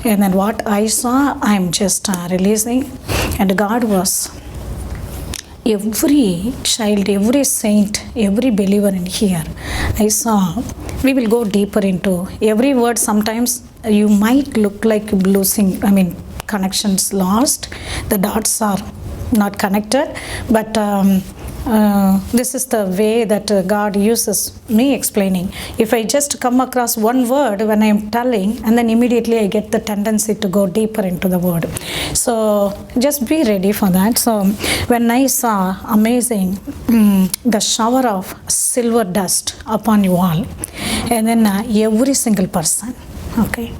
And then what I saw, I'm just releasing. And God was every child, every saint, every believer in here. I saw, we will go deeper into every word. Sometimes you might look like losing, connections lost. The dots are not connected, but this is the way that God uses me explaining. If I just come across one word when I am telling, and then immediately I get the tendency to go deeper into the word. So just be ready for that. So when I saw amazing the shower of silver dust upon you all, and then every single person, okay,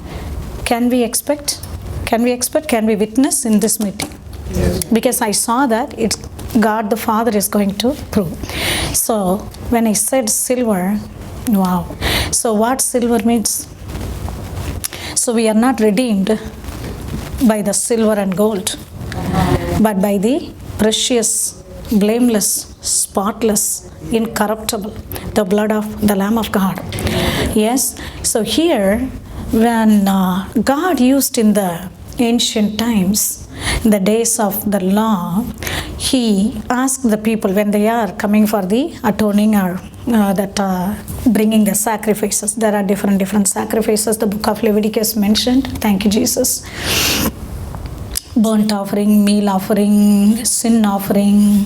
can we expect? Can we witness in this meeting? Yes. Because I saw that it's God the Father is going to prove. So when I said silver, wow. So what silver means? So we are not redeemed by the silver and gold, but by the precious, blameless, spotless, incorruptible, the blood of the Lamb of God. Yes. So here, when God used in the ancient times, in the days of the law, he asked the people when they are coming for the atoning or bringing the sacrifices. There are different sacrifices. The book of Leviticus mentioned. Thank you, Jesus. Burnt offering, meal offering, sin offering.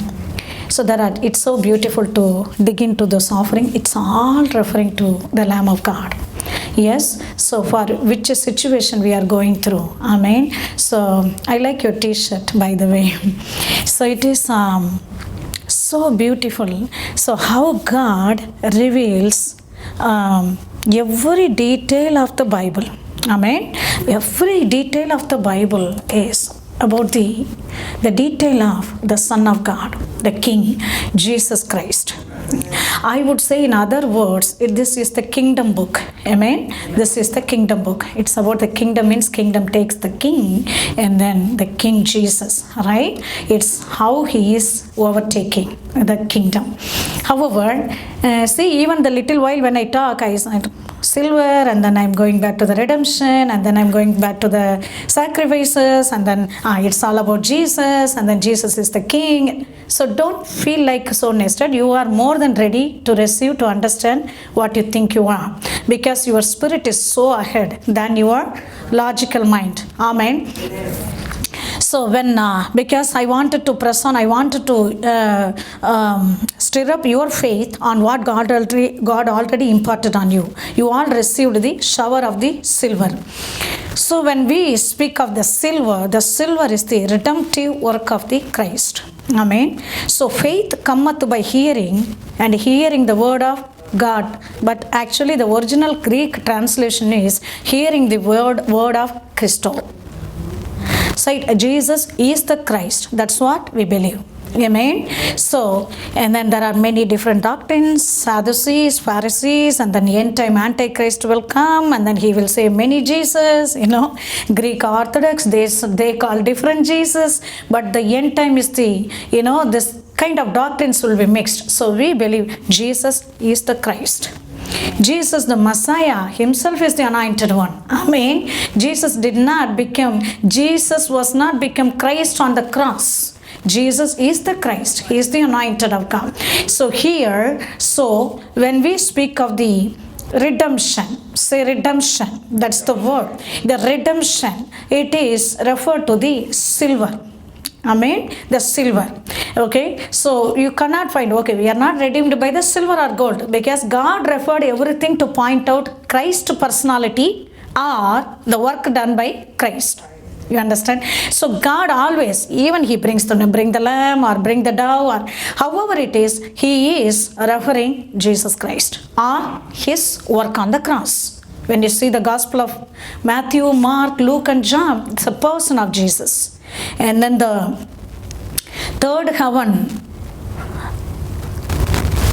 So it's so beautiful to dig into this offering. It's all referring to the Lamb of God. Yes, so for which situation we are going through. Amen. So I like your t-shirt, by the way. So it is so beautiful. So how God reveals every detail of the Bible. Amen. Every detail of the Bible is about the detail of the Son of God, the King, Jesus Christ. I would say, in other words, this is the kingdom book. Amen. This is the kingdom book. It's about the kingdom, means kingdom takes the king and then the King Jesus, right? It's how he is overtaking the kingdom. However, see, even the little while when I talk, I said silver, and then I'm going back to the redemption, and then I'm going back to the sacrifices, and then it's all about Jesus, and then Jesus is the king. So don't feel like so nested. You are more than ready to receive, to understand what you think you are, because your spirit is so ahead than your logical mind. Amen. So when, because I wanted to press on, I wanted to stir up your faith on what God already imparted on you. You all received the shower of the silver. So when we speak of the silver is the redemptive work of the Christ. Amen. So faith cometh by hearing, and hearing the word of God. But actually the original Greek translation is hearing the word of Christo. So Jesus is the Christ. That's what we believe. Amen. So, and then there are many different doctrines, Sadducees, Pharisees, and then end time Antichrist will come, and then he will say many Jesus, Greek Orthodox, they call different Jesus, but the end time is this kind of doctrines will be mixed. So we believe Jesus is the Christ. Jesus, the Messiah himself, is the anointed one. Amen. Jesus was not become Christ on the cross. Jesus is the Christ. He is the anointed of God. So here, when we speak of the redemption, say redemption, that's the word. The redemption, it is referred to the silver. Amen. The silver. Okay. So you cannot find, we are not redeemed by the silver or gold, because God referred everything to point out Christ's personality or the work done by Christ. You understand? So God always, even he bring the lamb or bring the dove, or however it is, he is referring Jesus Christ or his work on the cross. When you see the Gospel of Matthew, Mark, Luke, and John, it's a person of Jesus. And then the third heaven,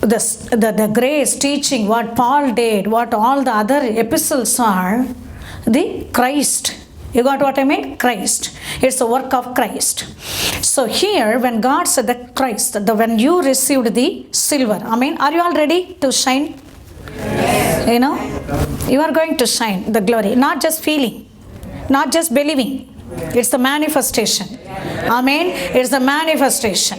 the grace teaching what Paul did, what all the other epistles are, the Christ. You got what I mean? Christ. It's the work of Christ. So here, when God said the Christ, when you received the silver, are you all ready to shine? Yes. You are going to shine the glory, not just feeling. not just believing. It's the manifestation. Amen. It's the manifestation.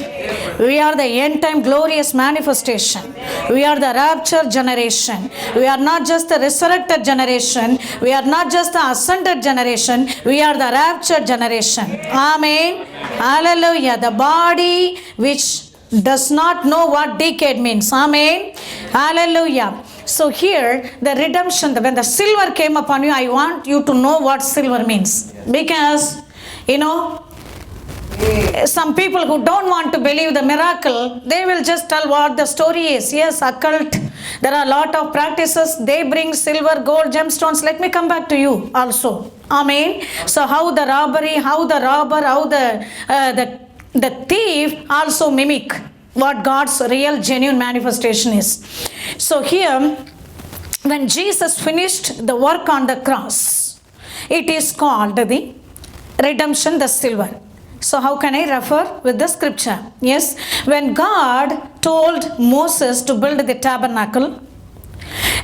We are the end time glorious manifestation. We are the rapture generation. We are not just the resurrected generation. We are not just the ascended generation. We are the rapture generation. Amen. Hallelujah. The body which does not know what decade means. Amen. Hallelujah. So here, the redemption, when the silver came upon you, I want you to know what silver means. Because, some people who don't want to believe the miracle, they will just tell what the story is. Yes, occult. There are a lot of practices. They bring silver, gold, gemstones. Let me come back to you also. Amen. So how the robbery, how the robber, how the thief also mimic what God's real genuine manifestation is. So here, when Jesus finished the work on the cross, it is called the redemption, the silver. So how can I refer with the scripture? Yes, when God told Moses to build the tabernacle,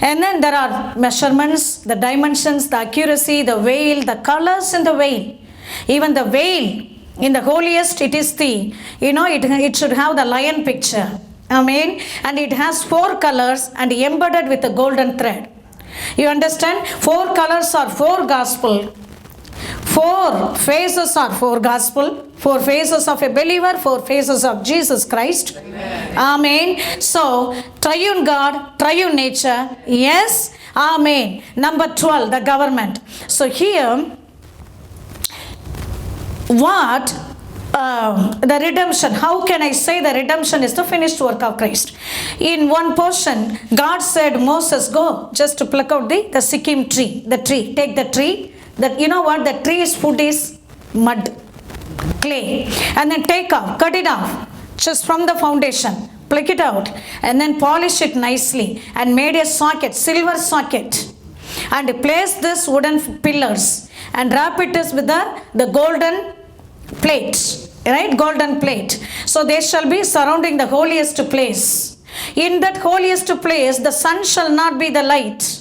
and then there are measurements, the dimensions, the accuracy, the veil, the colors in the veil. Even the veil in the holiest, it is it should have the lion picture. Amen. And it has 4 colors and embedded with a golden thread. You understand? 4 colors are 4 gospel. 4 faces are 4 gospel. 4 faces of a believer, 4 faces of Jesus Christ. Amen. So, triune God, triune nature. Yes. Amen. Number 12, the government. So here, what the redemption, how can I say the redemption is the finished work of Christ? In one portion, God said, Moses, go just to pluck out the Sikkim tree, the tree. Take the tree. That you know what? The tree's food is mud, clay. And then cut it off, just from the foundation. Pluck it out and then polish it nicely and made a socket, silver socket. And place this wooden pillars and wrap it with the golden plate, right? Golden plate. So they shall be surrounding the holiest place. In that holiest place, the sun shall not be the light.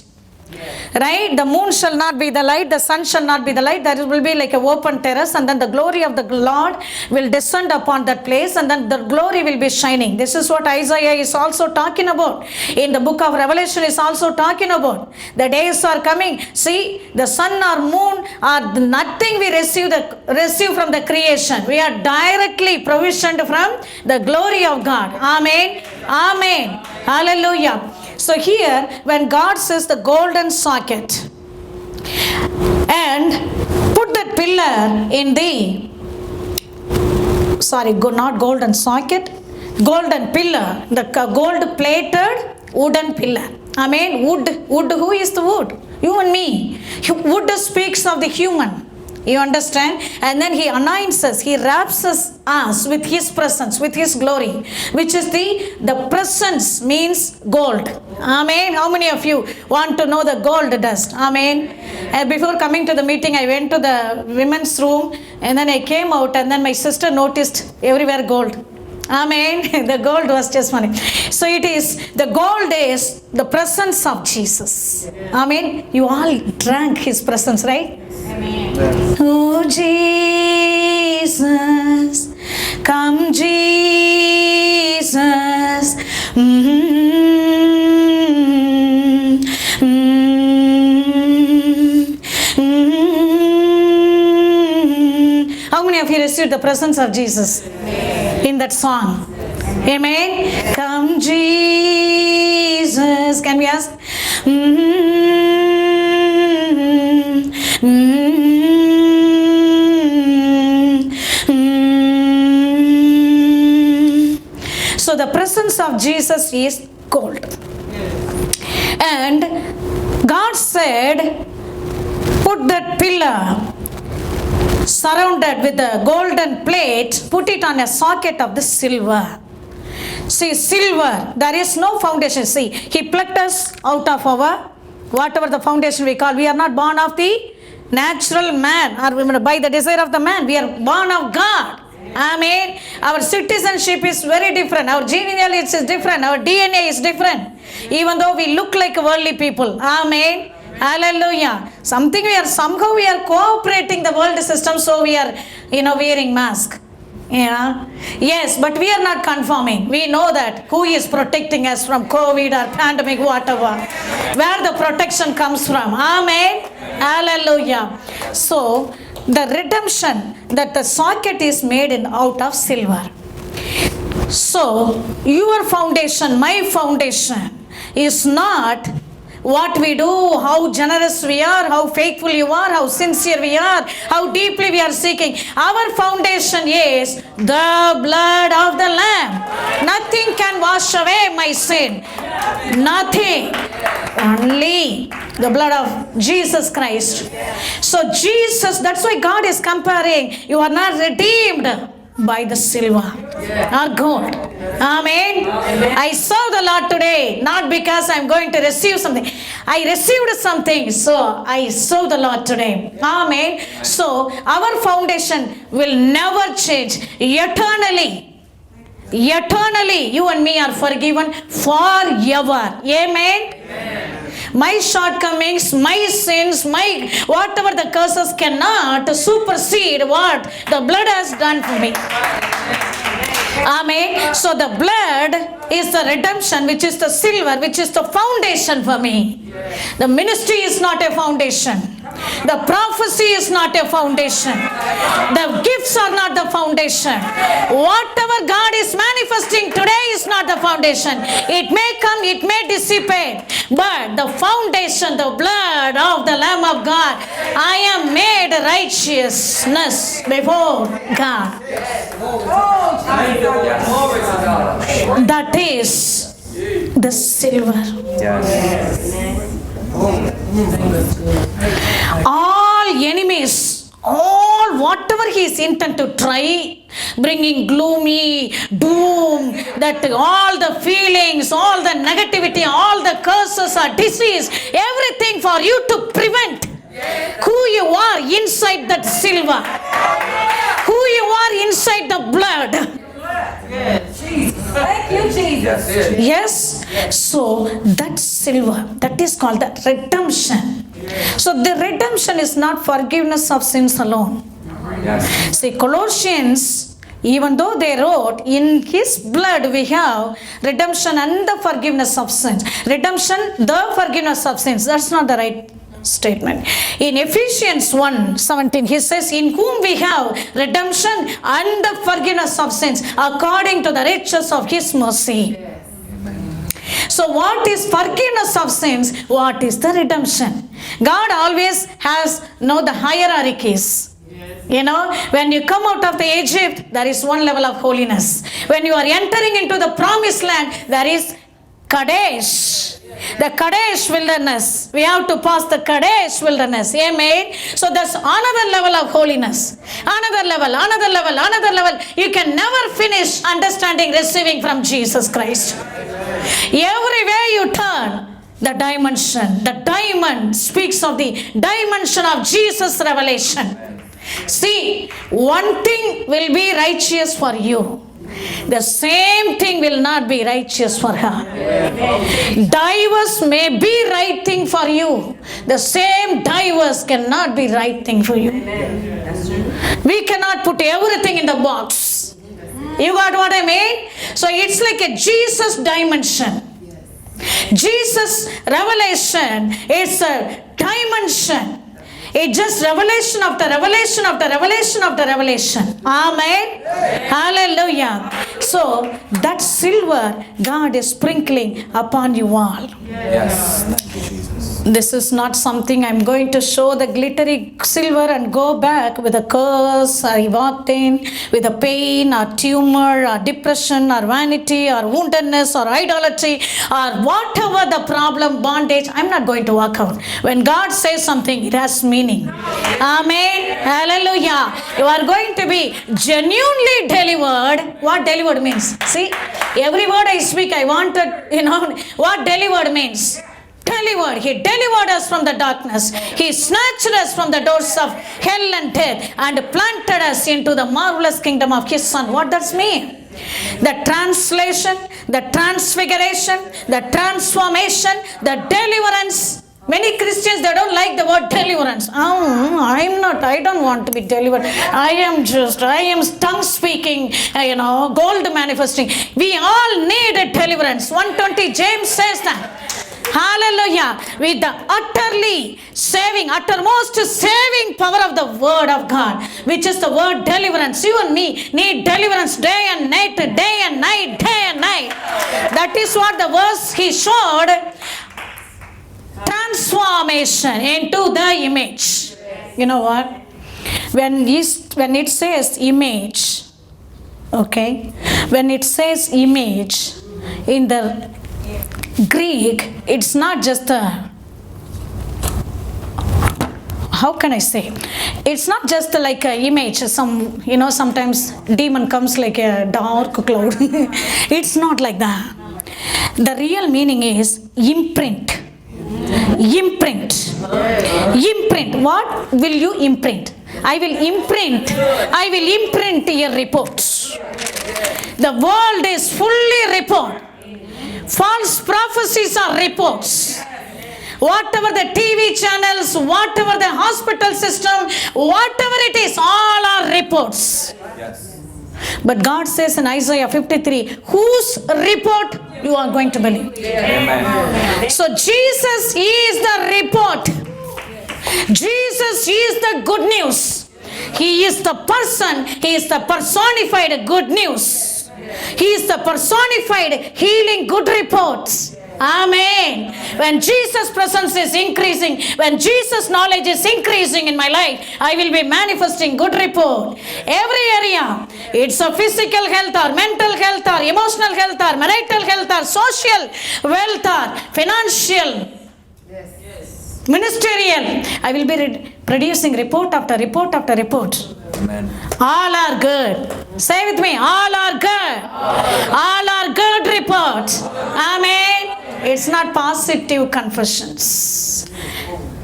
Right? The moon shall not be the light, the sun shall not be the light. There will be like an open terrace, and then the glory of the Lord will descend upon that place, and then the glory will be shining. This is what Isaiah is also talking about. In the book of Revelation is also talking about. The days are coming. See, the sun or moon are nothing we receive from the creation. We are directly provisioned from the glory of God. Amen. Amen. Hallelujah. So here, when God says the golden socket and put that pillar in not golden socket, golden pillar, the gold plated wooden pillar. Amen. Wood, who is the wood? You and me. Wood speaks of the human. You understand? And then he anoints us, he wraps us with his presence, with his glory, which is the presence means gold. Amen. How many of you want to know the gold dust? Amen. And before coming to the meeting, I went to the women's room and then I came out, and then my sister noticed everywhere gold. Amen. The gold was just funny. So it is, the gold is the presence of Jesus. Amen. You all drank his presence, right? Amen. Oh Jesus, come Jesus. How many of you received the presence of Jesus in that song? Amen. Come Jesus. Can we ask? So the presence of Jesus is gold. And God said, put that pillar surrounded with a golden plate, put it on a socket of the silver. See, silver, there is no foundation. See, he plucked us out of our, whatever the foundation we call. We are not born of the natural man or by the desire of the man. We are born of God. Amen. Our citizenship is very different. Our genealogy is different. Our DNA is different. Even though we look like worldly people. Amen. Hallelujah. Something somehow we are cooperating the world system, so we are, wearing mask. Yeah. Yes, but we are not conforming. We know that who is protecting us from COVID or pandemic, whatever. Where the protection comes from. Amen. Hallelujah. So, the redemption that the socket is made out of silver. So, your foundation, my foundation is not what we do, how generous we are, how faithful you are, how sincere we are, how deeply we are seeking. Our foundation is the blood of the Lamb. Nothing can wash away my sin. Nothing. Only the blood of Jesus Christ. So Jesus, that's why God is comparing. You are not redeemed by the silver or gold. Amen. I serve the Lord today, not because I'm going to receive something. I received something, so I serve the Lord today. Amen. So our foundation will never change. Eternally, you and me are forgiven forever. Amen. My shortcomings, my sins, whatever the curses cannot supersede what the blood has done for me. Amen. So the blood is the redemption, which is the silver, which is the foundation for me. The ministry is not a foundation. The prophecy is not a foundation. The gifts are not the foundation. Whatever God is manifesting today is not the foundation. It may come, it may dissipate, but the foundation, the blood of the Lamb of God, I am made righteousness before God. That is the silver. All enemies, all whatever he is intent to try, bringing gloomy, doom, that all the feelings, all the negativity, all the curses or disease, everything for you to prevent who you are inside that silver, who you are inside the blood. Thank you, Jesus. Yes. So that silver, that is called the redemption. So the redemption is not forgiveness of sins alone. See, Colossians, even though they wrote, in his blood we have redemption and the forgiveness of sins. Redemption, the forgiveness of sins. That's not the right statement. In Ephesians 1:17, he says, in whom we have redemption and the forgiveness of sins according to the riches of his mercy. So what is forgiveness of sins? What is the redemption? God always has the hierarchies. When you come out of the Egypt, there is one level of holiness. When you are entering into the promised land, there is Kadesh. The Kadesh wilderness. We have to pass the Kadesh wilderness. Amen. So that's another level of holiness. Another level. You can never finish understanding, receiving from Jesus Christ. Everywhere you turn, the diamond speaks of the dimension of Jesus' revelation. See, one thing will be righteous for you. The same thing will not be righteous for her. Diverse may be right thing for you. The same diverse cannot be right thing for you. We cannot put everything in the box. You got what I mean? So it's like a Jesus dimension. Jesus revelation is a dimension. It's just revelation of the revelation of the revelation of the revelation. Amen. Hallelujah. So that silver God is sprinkling upon you all. Yes. Thank you, Jesus. This is not something I'm going to show the glittery silver and go back with a curse. I walked in with a pain or tumor or depression or vanity or woundedness or idolatry or whatever the problem, bondage. I'm not going to walk out. When God says something, it has meaning. Amen. Hallelujah. You are going to be genuinely delivered. What delivered means? See, every word I speak, I wanted, what delivered means. Delivered. He delivered us from the darkness. He snatched us from the doors of hell and death and planted us into the marvelous kingdom of his Son. What does mean? The translation, the transfiguration, the transformation, the deliverance Many Christians, they don't like the word deliverance. I don't want to be delivered. I am tongue speaking, gold manifesting. We all need a deliverance. 120, James says that. Hallelujah. With the uttermost saving power of the word of God, which is the word deliverance. You and me need deliverance day and night, day and night, day and night. That is what the verse he showed. Transformation into the image. You know what? When it says image, okay, when it says image in the Greek, it's not just how can I say? It's not just like an image. Sometimes demon comes like a dark cloud. It's not like that. The real meaning is imprint. Imprint. What will you imprint? I will imprint your reports. The world is fully report. False prophecies are reports. Whatever the TV channels, whatever the hospital system, whatever it is, all are reports. Yes. But God says in Isaiah 53, whose report you are going to believe? Amen. So Jesus is the report. Jesus is the good news. He is the person. He is the personified good news. He is the personified healing good reports. Amen. When Jesus' presence is increasing, when Jesus' knowledge is increasing in my life, I will be manifesting good report. Every area, it's a physical health or mental health or emotional health or marital health or social wealth or financial, ministerial. I will be producing report after report after report. Amen. All are good. Say with me, all are good. All are good reports. Amen. It's not positive confessions.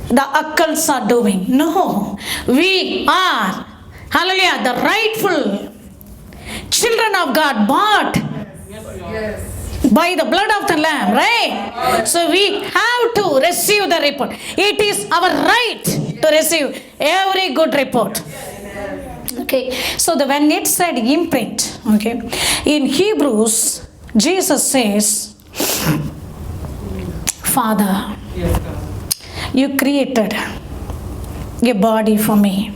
The occults are doing. No. We are, hallelujah, the rightful children of God, bought by the blood of the Lamb, right? So we have to receive the report. It is our right to receive every good report. Okay, so when it said imprint, okay, in Hebrews, Jesus says, Father, you created a body for me.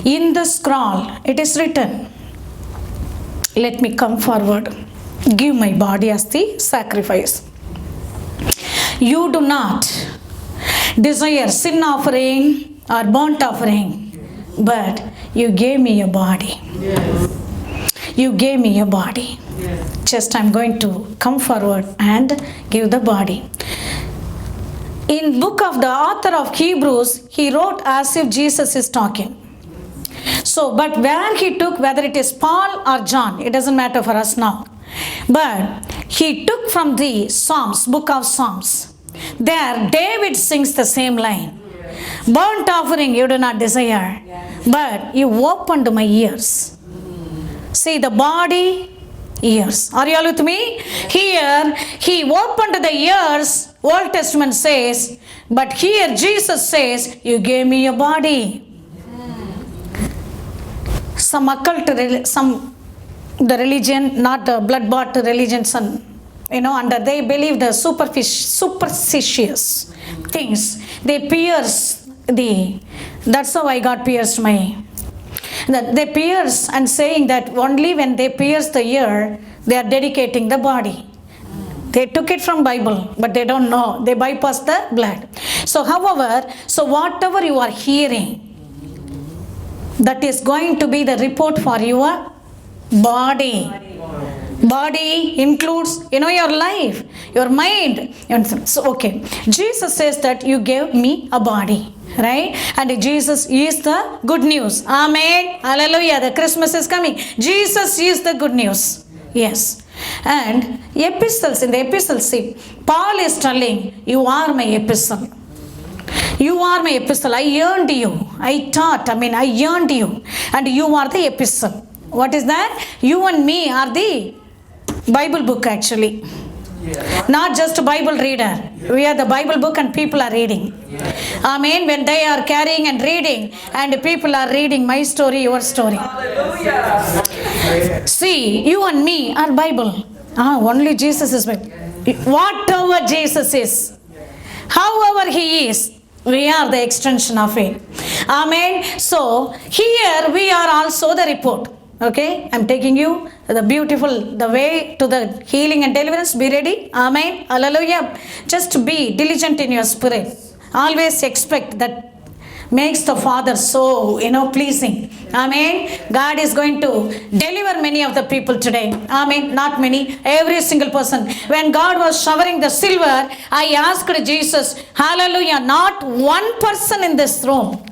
In the scroll, it is written, let me come forward, give my body as the sacrifice. You do not desire sin offering or burnt offering, but you gave me a body. You gave me a body. Just I'm going to come forward and give the body. In book of the author of Hebrews, he wrote as if Jesus is talking. So, but where he took, whether it is Paul or John, it doesn't matter for us now. But he took from the Psalms, book of Psalms. There, David sings the same line. Burnt offering you do not desire, but you opened my ears. See, the body, ears. Are you all with me? Here, he opened the ears, Old Testament says, but here Jesus says, you gave me a body. Some occult, the religion, not the blood-bought religions, and they believe the superstitious things. They pierce that's how I got pierced they pierce and saying that only when they pierce the ear, they are dedicating the body. They took it from Bible, but they don't know. They bypass the blood. So however, whatever you are hearing, that is going to be the report for your body. Body includes, your life, your mind. So, okay. Jesus says that you gave me a body, right? And Jesus is the good news. Amen. Hallelujah. The Christmas is coming. Jesus is the good news. Yes. And epistles, in the epistles, see, Paul is telling, you are my epistle. You are my epistle. I yearned you. I yearned you. And you are the epistle. What is that? You and me are the Bible book actually. Not just a Bible reader. We are the Bible book and people are reading. Amen. When they are carrying and reading, and people are reading my story, your story. See, you and me are Bible. Only Jesus is Bible. Whatever Jesus is, however He is, we are the extension of it. Amen. So here we are also the report. Okay, I'm taking you the way to the healing and deliverance. Be ready. Amen. Hallelujah. Just be diligent in your spirit. Always expect that makes the Father so, pleasing. Amen. God is going to deliver many of the people today. Amen. Not many, every single person. When God was showering the silver, I asked Jesus, hallelujah, not one person in this room,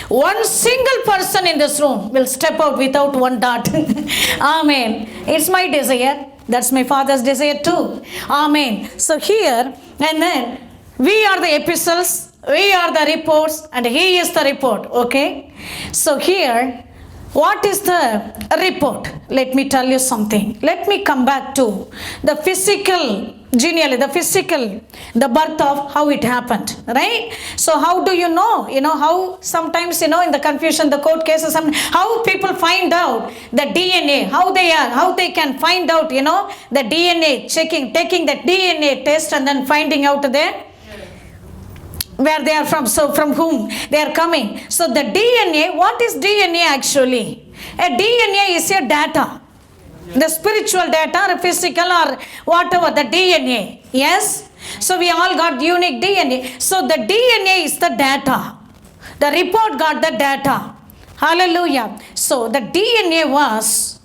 one single person in this room will step out without one dot. Amen. It's my desire. That's my Father's desire too. Amen. So here, and then we are the epistles, we are the reports, and He is the report. Okay. So here, what is the report? Let me tell you something. Let me come back to the physical genealogy, the birth of how it happened, right? So how do you know? How sometimes, in the confusion, the court cases, how people find out the DNA, how they can find out, the DNA, taking the DNA test and then finding out where they are from, so from whom they are coming. So the DNA, what is DNA actually? A DNA is a data. The spiritual data or physical or whatever, the DNA. Yes? So we all got unique DNA. So the DNA is the data. The report got the data. Hallelujah. So the DNA was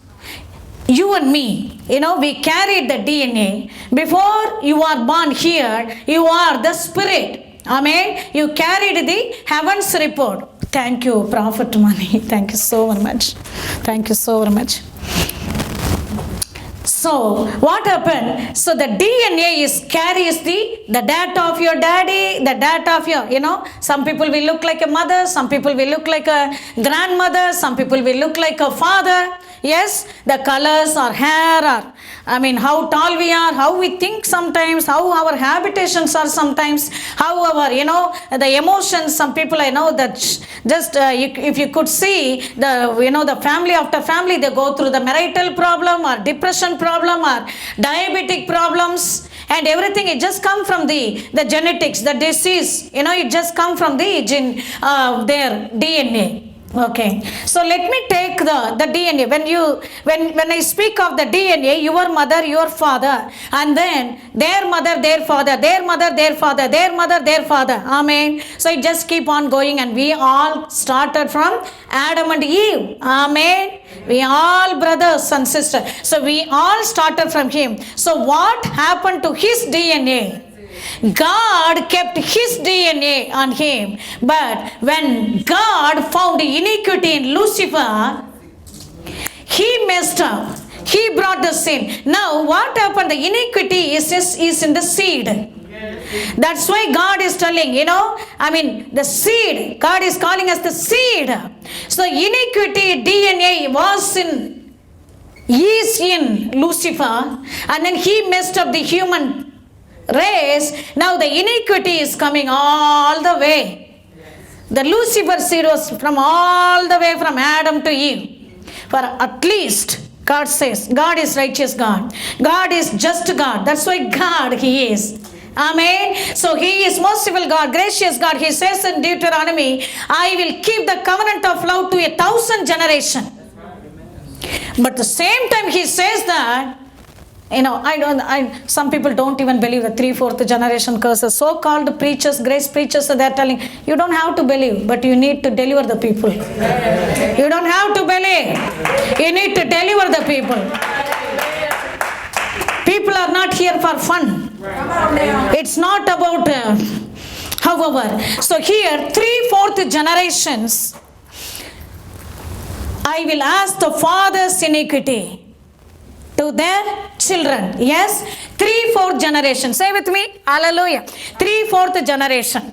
you and me. We carried the DNA. Before you are born here, you are the spirit. Amen. You carried the heaven's report. Thank you, Prophet Mani. Thank you so very much. Thank you so very much. So what happened? So the DNA carries the data of your daddy, the data of your, some people will look like a mother, some people will look like a grandmother, some people will look like a father. Yes, the colors or hair or, how tall we are, how we think sometimes, how our habitations are sometimes, how our, the emotions, some people I know that just, if you could see the family after family, they go through the marital problem or depression problem or diabetic problems and everything. It just come from the genetics, the disease, it just come from the their DNA. Okay, so let me take the DNA. When I speak of the DNA, your mother, your father, and then their mother, their father, their mother, their father, their mother, their father. Amen. So it just keep on going, and we all started from Adam and Eve. Amen. We all brothers and sisters. So we all started from him. So what happened to his DNA? God kept his DNA on him. But when God found iniquity in Lucifer, he messed up. He brought the sin. Now what happened? The iniquity is in the seed. That's why God is telling, the seed. God is calling us the seed. So iniquity DNA is in Lucifer, and then he messed up the human race. Now the iniquity is coming all the way. The Lucifer seed was from all the way from Adam to Eve. For at least God says, God is righteous God. God is just God. That's why God He is. Amen. So He is merciful God, gracious God. He says in Deuteronomy, I will keep the covenant of love to 1,000 generations. But at the same time He says that, some people don't even believe the 3/4 generation curses. So-called preachers, grace preachers, so they're telling, you don't have to believe, but you need to deliver the people. You don't have to believe. You need to deliver the people. People are not here for fun. It's not about, however. So here, 3/4 generations, I will ask the father's iniquity to their children. Yes, 3/4 generation. Say with me, hallelujah. 3/4 generation.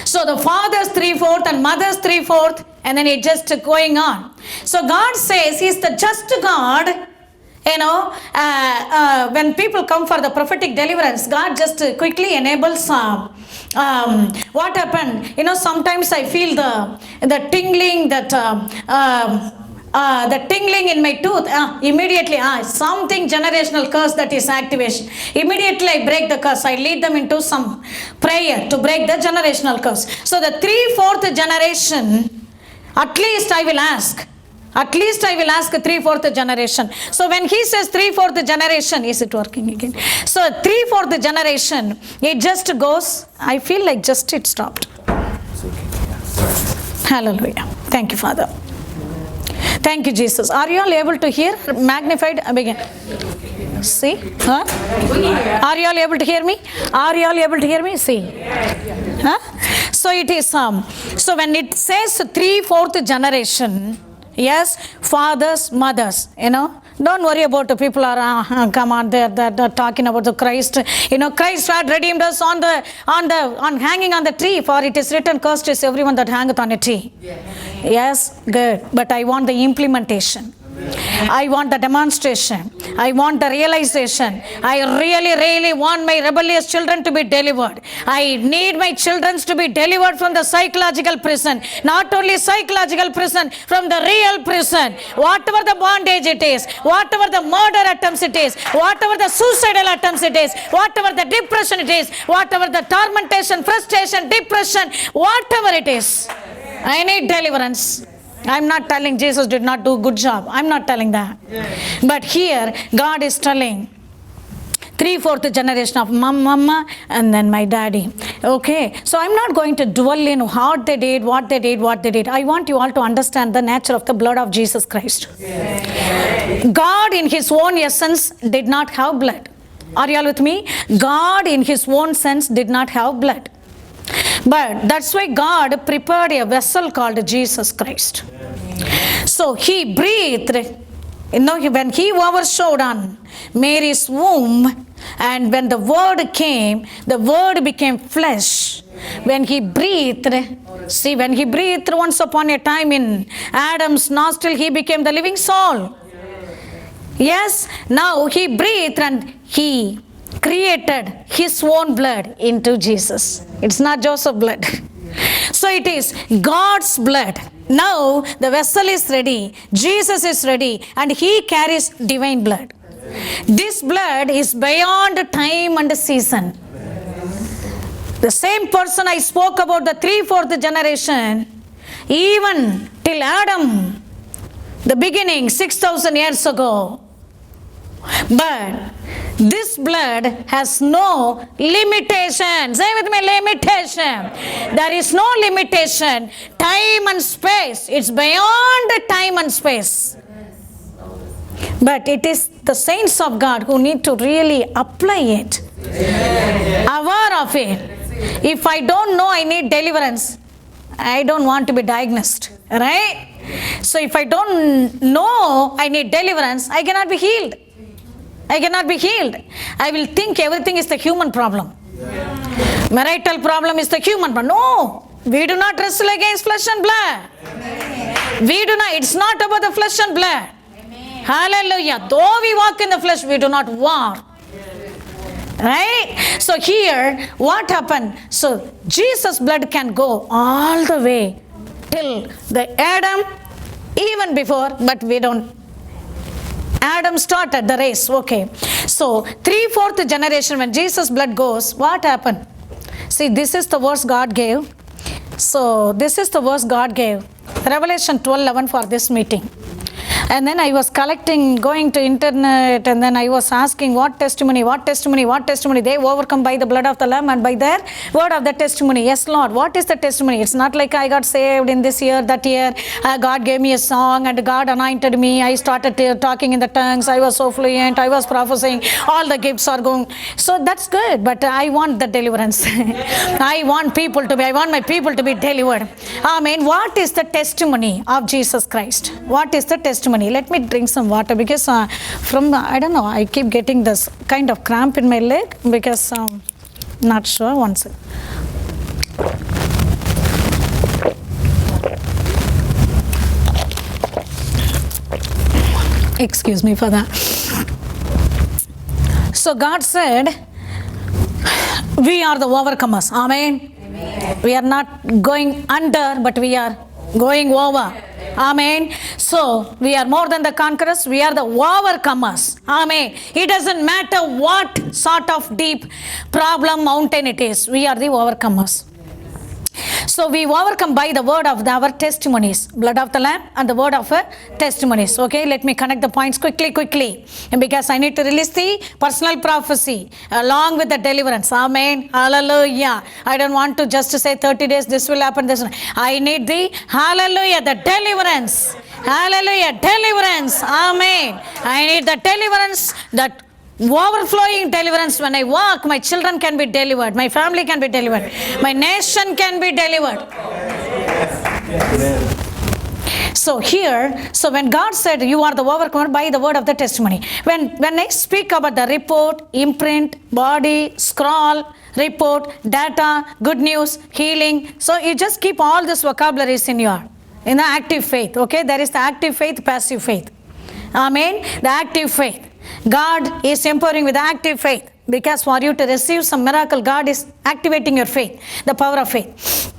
So the father's 3/4 and mother's 3/4, and then it just going on. So God says He's the just God, When people come for the prophetic deliverance, God just quickly enables. What happened? Sometimes I feel the tingling that. The tingling in my tooth, immediately, something generational curse that is activation. Immediately I break the curse. I lead them into some prayer to break the generational curse. So the 3/4 generation, at least I will ask. At least I will ask 3/4 generation. So when he says 3/4 generation, is it working again? So 3/4 generation, it just goes, I feel like just it stopped. Hallelujah. Thank you, Father. Thank you, Jesus. Are you all able to hear? Magnified again. See? Huh? Are you all able to hear me? Are you all able to hear me? See? Huh? So it is so when it says 3/4 generation, yes, fathers, mothers, don't worry about the people are come on they're talking about the Christ. Christ had redeemed us on hanging on the tree, for it is written, cursed is everyone that hangeth on a tree. Yes, good. But I want the implementation. I want the demonstration. I want the realization. I really want my rebellious children to be delivered. I need my children to be delivered from the psychological prison. Not only psychological prison, from the real prison. Whatever the bondage it is, whatever the murder attempts it is, whatever the suicidal attempts it is, whatever the depression it is, whatever the tormentation, frustration, depression, whatever it is, I need deliverance. I'm not telling Jesus did not do a good job. I'm not telling that. But here, God is telling 3/4 generation of mama and then my daddy. Okay. So I'm not going to dwell in what they did. I want you all to understand the nature of the blood of Jesus Christ. God in his own essence did not have blood. Are you all with me? God in his own sense did not have blood. But that's why God prepared a vessel called Jesus Christ. So he breathed, when he overshadowed on Mary's womb, and when the word came, the word became flesh. When he breathed once upon a time in Adam's nostril, he became the living soul. Yes, now he breathed and he created his own blood into Jesus. It's not Joseph's blood. So it is God's blood. Now the vessel is ready. Jesus is ready and he carries divine blood. This blood is beyond time and season. The same person I spoke about, the 3/4 generation, even till Adam, the beginning 6,000 years ago. But this blood has no limitation. Say with me, limitation. There is no limitation. Time and space. It's beyond time and space. But it is the saints of God who need to really apply it. Aware of it. If I don't know I need deliverance, I don't want to be diagnosed. Right? So if I don't know I need deliverance, I cannot be healed. I cannot be healed. I will think everything is the human problem. Marital problem is the human problem. No, we do not wrestle against flesh and blood. We do not. It's not about the flesh and blood. Hallelujah. Though we walk in the flesh, we do not war. Right? So here, what happened? So Jesus' blood can go all the way till the Adam, even before, but we don't. Adam started the race. Okay. So 3/4 generation, when Jesus' blood goes, what happened? See, this is the verse God gave. So this is the verse God gave. Revelation 12:11 for this meeting. And then I was going to internet, and then I was asking what testimony. They overcome by the blood of the Lamb and by their word of the testimony. Yes, Lord. What is the testimony? It's not like I got saved in this year, that year. God gave me a song and God anointed me. I started talking in the tongues. I was so fluent. I was prophesying. All the gifts are going. So that's good. But I want the deliverance. I want my people to be delivered. Amen. What is the testimony of Jesus Christ? What is the testimony? Let me drink some water because I don't know, I keep getting this kind of cramp in my leg because not sure. One second. Excuse me for that. So God said, we are the overcomers. Amen. We are not going under, but we are going over. Amen. So we are more than the conquerors. We are the overcomers. Amen. It doesn't matter what sort of deep problem, mountain it is. We are the overcomers. So we overcome by the word of our testimonies, blood of the Lamb and the word of our testimonies. Okay, let me connect the points quickly. And because I need to release the personal prophecy along with the deliverance. Amen. Hallelujah. I don't want to just say 30 days this will happen. I need the hallelujah, the deliverance. Hallelujah, deliverance. Amen. I need the deliverance, that overflowing deliverance. When I walk, my children can be delivered, my family can be delivered, my nation can be delivered. So here, so when God said you are the overcomer by the word of the testimony, when I speak about the report, imprint, body, scroll, report, data, good news, healing, so you just keep all these vocabularies in the active faith. Okay, there is the active faith, passive faith. Amen. The active faith, God is empowering with active faith, because for you to receive some miracle, God is activating your faith, the power of faith.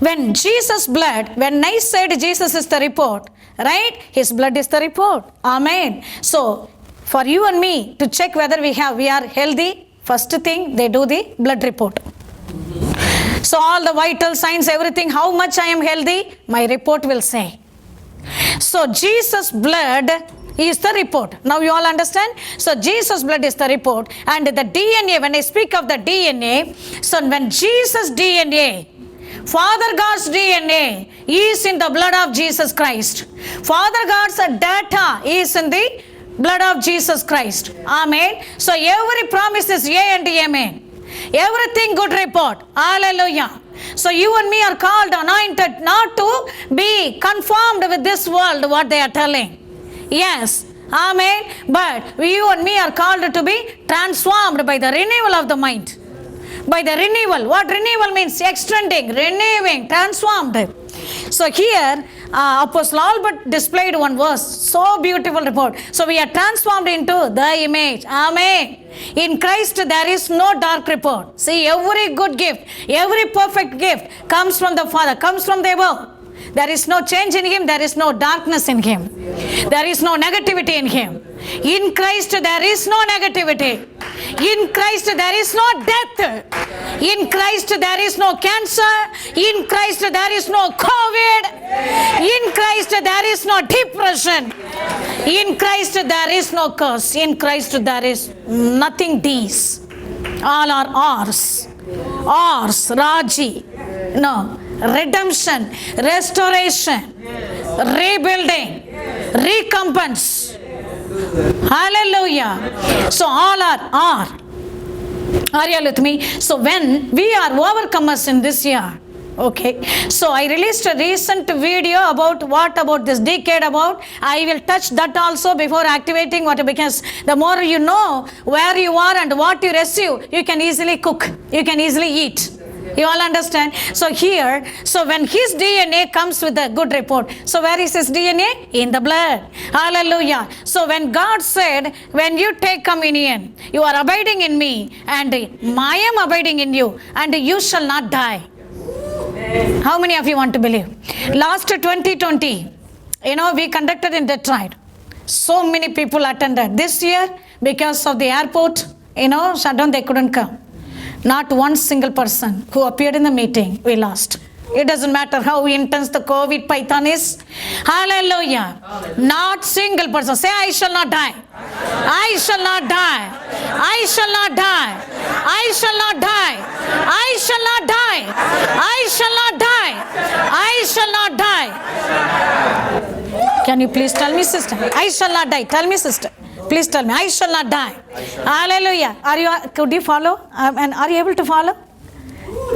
When Jesus' blood, when I said Jesus is the report, right? His blood is the report. Amen. So for you and me to check whether we are healthy, first thing they do the blood report. So all the vital signs, everything, how much I am healthy, my report will say. So Jesus' blood is the report. Now you all understand? So Jesus' blood is the report, and the DNA, when I speak of the DNA, so when Jesus' DNA, Father God's DNA is in the blood of Jesus Christ. Father God's data is in the blood of Jesus Christ. Amen. So every promise is yea and amen. Everything good report. Hallelujah. So you and me are called, anointed, not to be conformed with this world, what they are telling. Yes, amen. But you and me are called to be transformed by the renewal of the mind. By the renewal. What renewal means? Extending, renewing, transformed. So here, Apostle Albert displayed one verse. So beautiful report. So we are transformed into the image. Amen. In Christ there is no dark report. See, every good gift, every perfect gift comes from the Father, comes from the above. There is no change in Him. There is no darkness in Him. There is no negativity in Him. In Christ there is no negativity. In Christ there is no death. In Christ there is no cancer. In Christ there is no COVID. In Christ there is no depression. In Christ there is no curse. In Christ there is nothing D's. All are ours. Ours, Raji. No. Redemption, restoration, rebuilding, recompense. Hallelujah. So all are. Are you with me? So when we are overcomers in this year, okay, so I released a recent video about this decade about. I will touch that also before activating what, because the more you know where you are and what you receive, you can easily cook, you can easily eat. You all understand? So here, so when His DNA comes with a good report, so where is His DNA? In the blood. Hallelujah. So when God said, when you take communion, you are abiding in me and I am abiding in you, and you shall not die. How many of you want to believe? Last 2020, we conducted in Detroit. So many people attended. This year, because of the airport, shutdown, they couldn't come. Not one single person who appeared in the meeting, we lost. It doesn't matter how intense the COVID python is. Hallelujah. Not single person. Say, I shall not die. I shall not die. I shall not die. I shall not die. I shall not die. I shall not die. I shall not die. Can you please tell me, sister? I shall not die. Tell me, sister. Please tell me, I shall not die. Hallelujah. Could you follow? And are you able to follow?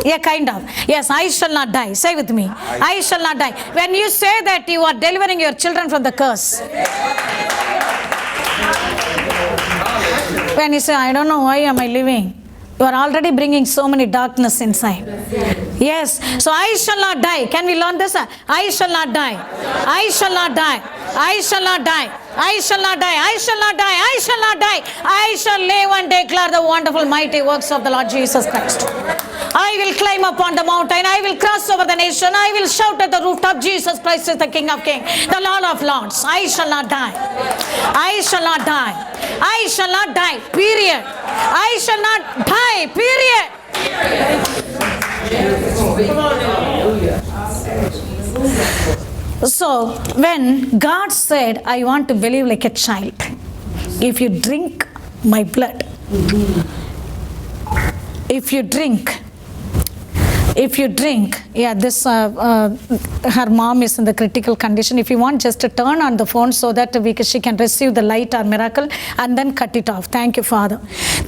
Yeah, kind of. Yes, I shall not die. Say with me. I shall not die. When you say that, you are delivering your children from the curse. When you say, I don't know why am I living, you are already bringing so many darkness inside. Yes. So I shall not die. Can we learn this? I shall not die. I shall not die. I shall not die. I shall not die. I shall not die. I shall not die. I shall live and declare the wonderful mighty works of the Lord Jesus Christ. I will climb upon the mountain. I will cross over the nation. I will shout at the rooftop, Jesus Christ is the King of Kings, the Lord of Lords. I shall not die. I shall not die. I shall not die. Period. I shall not die. Period. So when God said, I want to believe like a child, if you drink my blood, if you drink, yeah, this her mom is in the critical condition. If you want, just to turn on the phone so that she can receive the light or miracle, and then cut it off. Thank you, Father.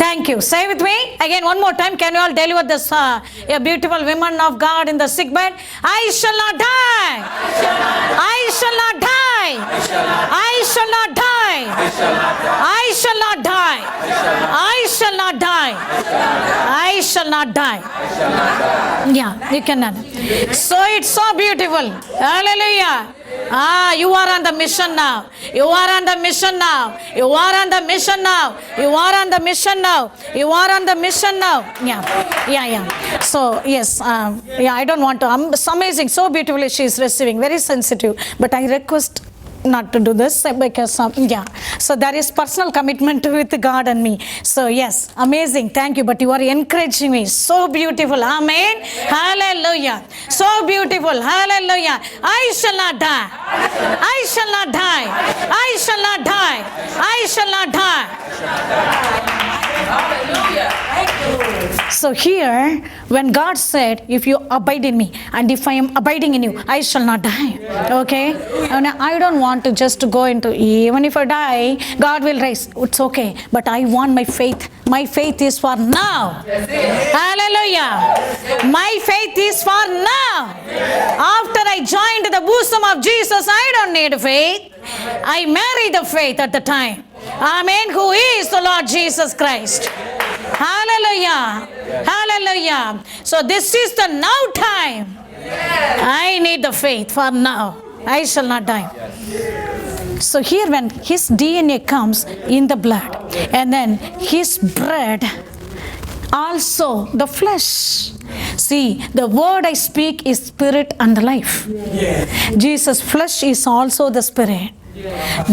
Thank you. Say with me again one more time. Can you all deliver this a beautiful woman of God in the sick bed? I shall not die. I shall not die. I shall not die. I shall not die. I shall not die. I shall not die. Yeah, you can. So it's so beautiful. Hallelujah. You are on the mission now. You are on the mission now. You are on the mission now. You are on the mission now. You are on the mission now. Yeah. So yes, yeah, I don't want to. It's amazing. So beautifully she is receiving. Very sensitive. But I request not to do this because yeah, so there is personal commitment with God and me. So yes, amazing, thank you. But you are encouraging me, so beautiful. Amen. Hallelujah. So beautiful. Hallelujah. I shall not die. I shall not die. I shall not die. I shall not die. So here, when God said, if you abide in me and if I am abiding in you, I shall not die. Okay? And I don't want to just go into, even if I die, God will rise. It's okay. But I want my faith. My faith is for now. Hallelujah. My faith is for now. After I joined the bosom of Jesus, I don't need faith. I married the faith at the time. Amen. Who is the Lord Jesus Christ? Hallelujah. Hallelujah. So this is the now time. I need the faith for now. I shall not die. So here when his DNA comes in the blood and then his bread, also the flesh. See, the word I speak is spirit and life. Jesus' flesh is also the spirit.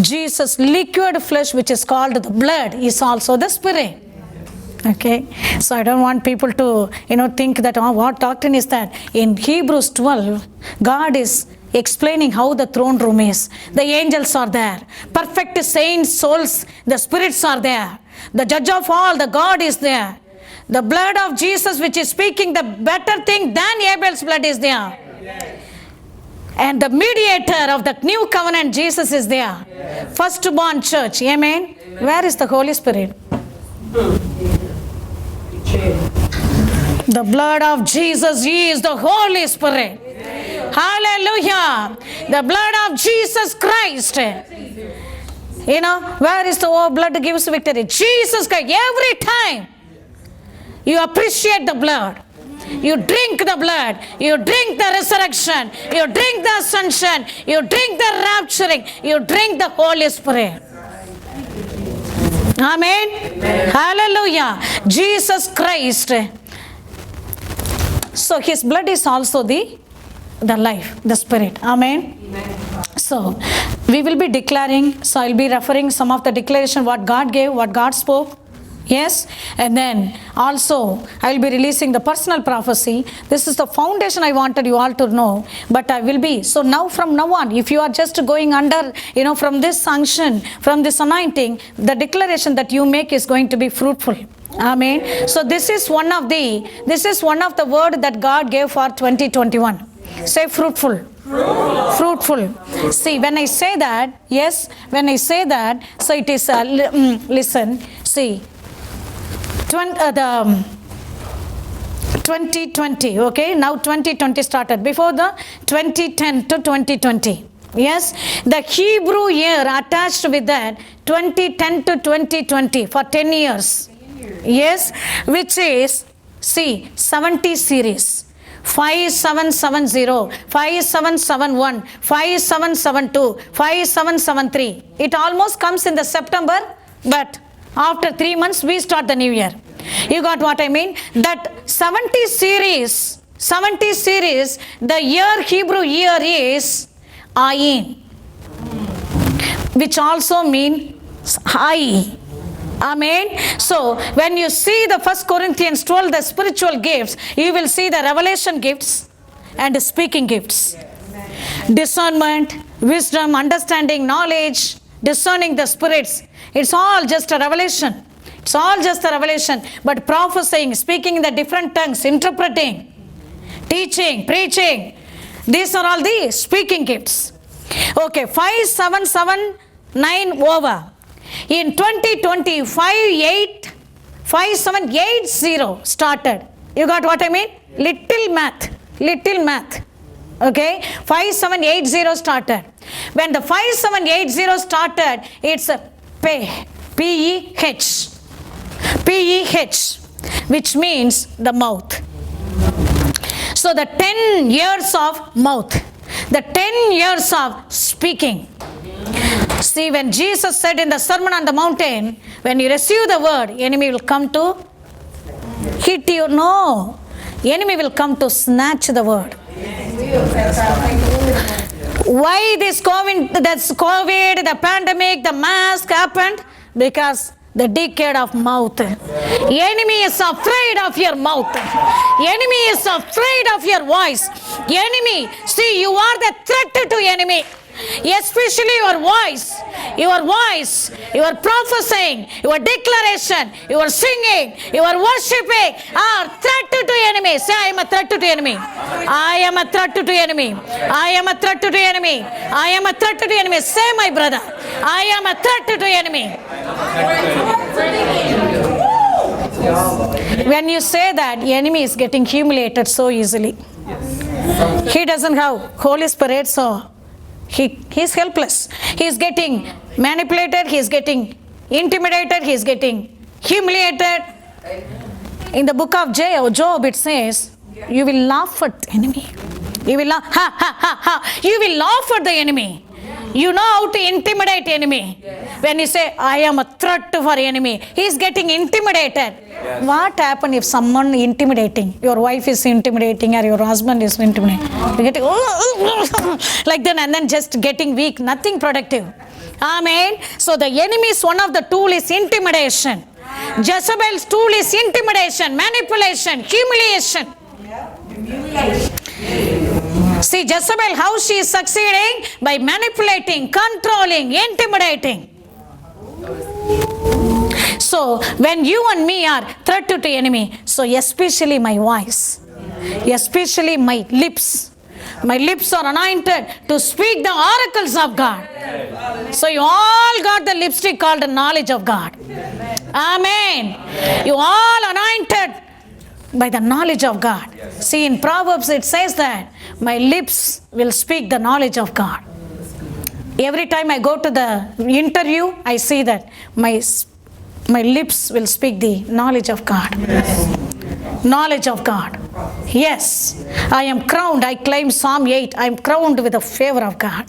Jesus' liquid flesh, which is called the blood, is also the spirit. Okay, so I don't want people to think that what doctrine is that. In Hebrews 12, God is explaining how the throne room is. The angels are there, perfect saints, souls, the spirits are there, the judge of all, the God is there. The blood of Jesus, which is speaking the better thing than Abel's blood, is there. And the mediator of the new covenant, Jesus, is there. Firstborn church. Amen. Where is the Holy Spirit? The blood of Jesus is the Holy Spirit. Hallelujah. The blood of Jesus Christ. Where is the blood gives victory? Jesus Christ. Every time you appreciate the blood, you drink the blood, you drink the resurrection, you drink the ascension, you drink the rapturing, you drink the Holy Spirit. Amen. Hallelujah. Jesus Christ. So his blood is also the life, the spirit. Amen. So we will be declaring, so I'll be referring some of the declaration what God gave, what God spoke. Yes, and then also I will be releasing the personal prophecy. This is the foundation I wanted you all to know, but I will be. So now from now on, if you are just going under, from this sanction, from this anointing, the declaration that you make is going to be fruitful. Amen. So this is one of the word that God gave for 2021. Say fruitful. Fruitful. See, when I say that, so it is, listen, see, 2020, okay, now 2020 started, before the 2010 to 2020. Yes, the Hebrew year attached with that 2010 to 2020 for 10 years. Yes, which is, see, 70 series. 5770, 5771, 5772, 5773. It almost comes in the September, but after 3 months we start the new year. You got what I mean? That 70 series, the year, Hebrew year is Ayin, which also means high. Amen. So when you see the 1 Corinthians 12, the spiritual gifts, you will see the revelation gifts and the speaking gifts. Discernment, wisdom, understanding, knowledge, discerning the spirits. It's all just a revelation. It's all just a revelation. But prophesying, speaking in the different tongues, interpreting, teaching, preaching, these are all the speaking gifts. Okay, 5779 over. In 2020, 5780 started. You got what I mean? Little math. Okay, 5780 started. When the 5780 started, it's a P-E-H, which means the mouth. So the 10 years of mouth, the 10 years of speaking. See, when Jesus said in the Sermon on the Mountain, when you receive the word, enemy will come to hit you. No, enemy will come to snatch the word. Why this COVID, the pandemic, the mask happened? Because the decade of mouth. Enemy is afraid of your mouth. Enemy is afraid of your voice. Enemy, see, you are the threat to enemy. Especially your voice, your prophesying, your declaration, your singing, your worshipping are threat to enemy. Say, I am a threat to enemy. I am a threat to enemy. I am a threat to enemy. I am a threat to enemy. Say, my brother, I am a threat to enemy. When you say that, the enemy is getting humiliated so easily. He doesn't have Holy Spirit, so he's helpless. He's getting manipulated, he's getting intimidated, he's getting humiliated. In the book of Job, it says, you will laugh at the enemy. You will laugh, ha, ha, ha, ha. You will laugh at the enemy. You know how to intimidate enemy. When you say, I am a threat for enemy, he is getting intimidated. Yes. What happens if someone intimidating? Your wife is intimidating or your husband is intimidating. You getting like that and then just getting weak, nothing productive. Amen. So the enemy's one of the tool is intimidation. Jezebel's tool is intimidation, manipulation, humiliation. See, Jezebel, how she is succeeding? By manipulating, controlling, intimidating. So, when you and me are threat to the enemy, so especially my voice, especially my lips are anointed to speak the oracles of God. So, you all got the lipstick called the knowledge of God. Amen. You all anointed by the knowledge of God. See, in Proverbs it says that my lips will speak the knowledge of God. Every time I go to the interview, I see that my lips will speak the knowledge of God. Yes. Knowledge of God. Yes. I am crowned. I claim Psalm 8. I am crowned with the favor of God.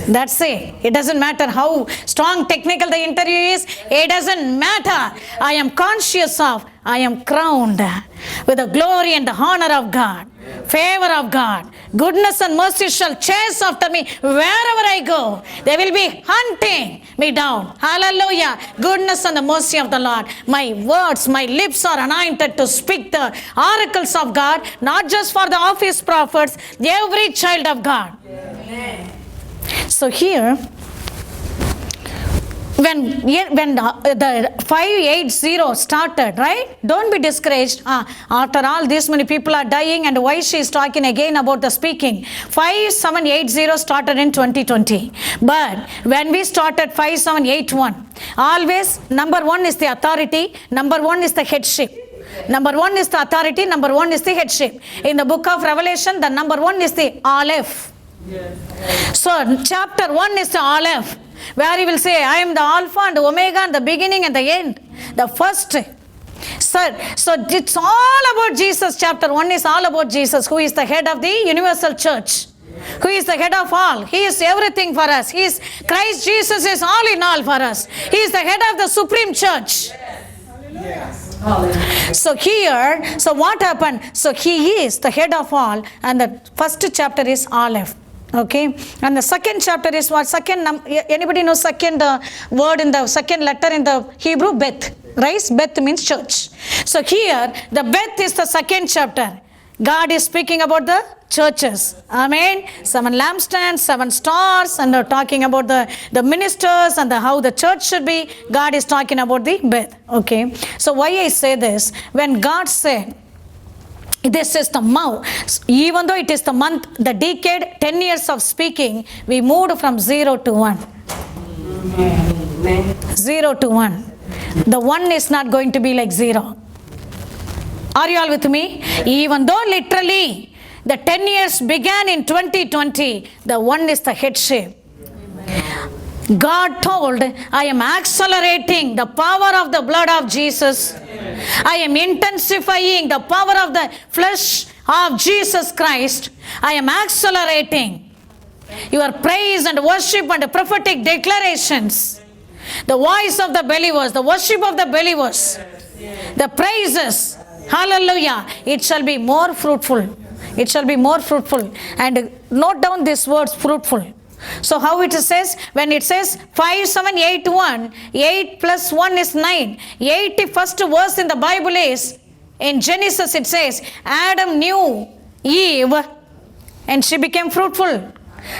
That's it. It doesn't matter how strong technical the interview is. It doesn't matter. I am conscious of, I am crowned with the glory and the honor of God. Favor of God. Goodness and mercy shall chase after me wherever I go. They will be hunting me down. Hallelujah. Goodness and the mercy of the Lord. My words, my lips are anointed to speak the oracles of God, not just for the office prophets, every child of God. Amen. So here, when the 580 started, right? Don't be discouraged. After all, this many people are dying, and why she is talking again about the speaking. 5780 started in 2020. But when we started 5781, always number one is the authority, number one is the headship. Number one is the authority, number one is the headship. In the book of Revelation, the number one is the Aleph. Yes. So chapter 1 is the Aleph, where he will say, I am the Alpha and the Omega and the beginning and the end. The first Sir, so it's all about Jesus. Chapter 1 is all about Jesus, who is the head of the universal church. Who is the head of all. He is everything for us. He is Christ Jesus is all in all for us. He is the head of the supreme church. So here, so what happened? So he is the head of all, and the first chapter is Aleph. Okay, and the second chapter is what? Anybody know second word in the second letter in the Hebrew? Beth. Right? Beth means church. So here, the Beth is the second chapter. God is speaking about the churches. Amen. 7 lampstands, 7 stars, and they're talking about the ministers and how the church should be. God is talking about the Beth. Okay. So why I say this? When God said, this is the month, even though it is the month, the decade, 10 years of speaking, we moved from 0 to 1. 0 to 1. The 1 is not going to be like 0. Are you all with me? Even though literally the 10 years began in 2020, the 1 is the headship. God told, I am accelerating the power of the blood of Jesus. I am intensifying the power of the flesh of Jesus Christ. I am accelerating your praise and worship and prophetic declarations. The voice of the believers, the worship of the believers, the praises. Hallelujah. It shall be more fruitful. It shall be more fruitful. And note down this word, fruitful. So how it says, when it says 5, 7, 8, 1, 8 plus 1 is 9. 81st verse in the Bible is, in Genesis it says, Adam knew Eve and she became fruitful.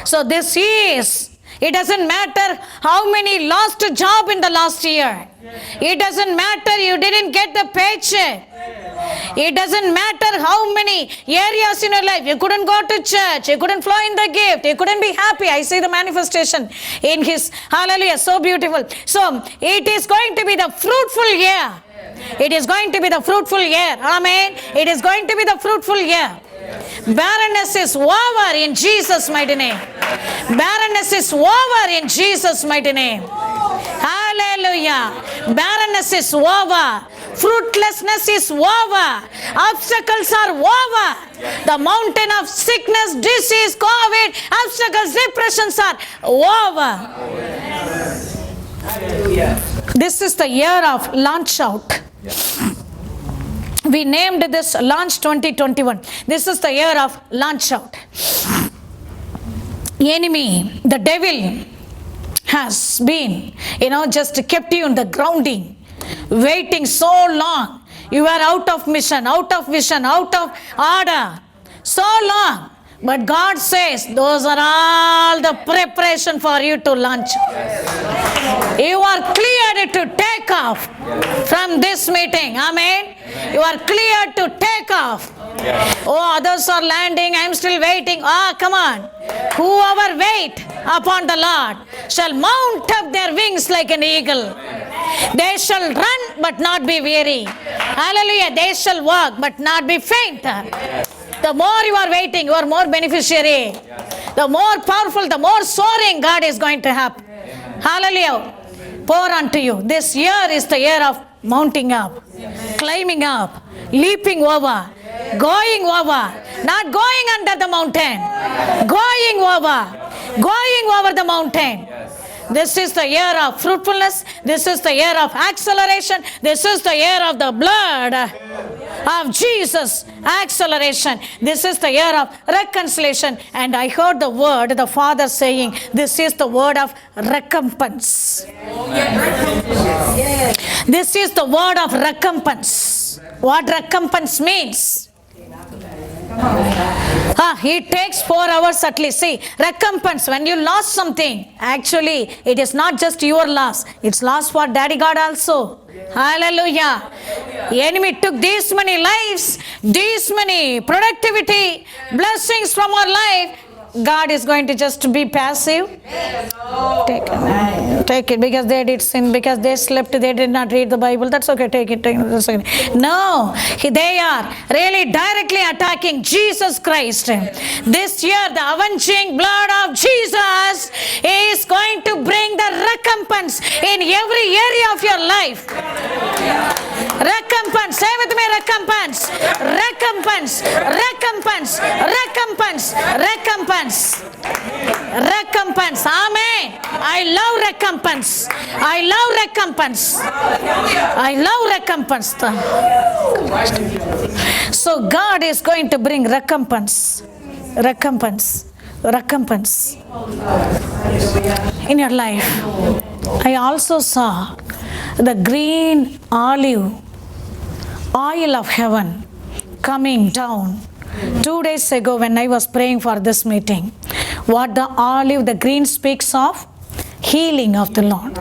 So this is, it doesn't matter how many lost a job in the last year. It doesn't matter you didn't get the paycheck. It doesn't matter how many areas in your life you couldn't go to church, you couldn't flow in the gift, you couldn't be happy. I see the manifestation in his, hallelujah, so beautiful. So it is going to be the fruitful year. It is going to be the fruitful year. Amen. It is going to be the fruitful year. Barrenness is over in Jesus' mighty name. Barrenness is over in Jesus' mighty name. Hallelujah. Barrenness is over. Fruitlessness is over. Obstacles are over. The mountain of sickness, disease, COVID, obstacles, depressions are over. This is the year of launch out. We named this Launch 2021. This is the year of launch out. Enemy, the devil, has been, just kept you in the grounding, waiting so long. You are out of mission, out of vision, out of order, so long. But God says, those are all the preparation for you to launch. You are cleared to take off from this meeting. Amen. You are cleared to take off. Oh, others are landing. I am still waiting. Come on. Whoever wait upon the Lord shall mount up their wings like an eagle. They shall run but not be weary. Hallelujah. They shall walk but not be faint. The more you are waiting, you are more beneficiary. The more powerful, the more soaring God is going to have. Hallelujah. Pour unto you. This year is the year of mounting up, climbing up, leaping over, going over, not going under the mountain, going over the mountain. This is the year of fruitfulness. This is the year of acceleration. This is the year of the blood of Jesus. Acceleration. This is the year of reconciliation. And I heard the word, the Father saying, this is the word of recompense. This is the word of recompense. What recompense means? It takes 4 hours at least. See, recompense, when you lost something, actually, it is not just your loss. It's loss for Daddy God also. Hallelujah. The enemy took these many lives, these many productivity, blessings from our life. God is going to just be passive. Take it because they did sin, because they slept, they did not read the Bible. That's okay, take it. That's okay. No, they are really directly attacking Jesus Christ. This year, the avenging blood of Jesus is going to bring the recompense in every area of your life. Recompense. Say with me, recompense. Recompense. Recompense. Recompense. Recompense. Recompense. Amen. I love recompense. I love recompense. I love recompense. So God is going to bring recompense. Recompense. Recompense in your life. I also saw the green olive oil of heaven coming down 2 days ago when I was praying for this meeting. What the olive, the green speaks of healing of the Lord.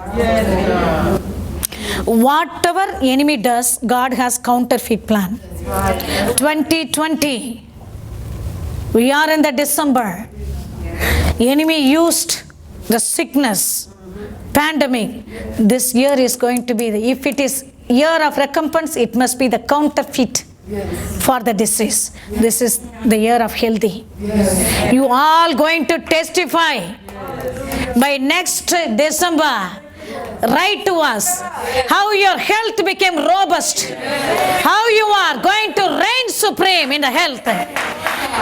Whatever enemy does, God has counterfeit plan. 2020, we are in the December. Enemy used the sickness, pandemic. This year is going to be, if it is year of recompense, it must be the counterfeit for the disease. This is the year of healthy. You all going to testify by next December. Write to us how your health became robust, how you are going to reign supreme in the health.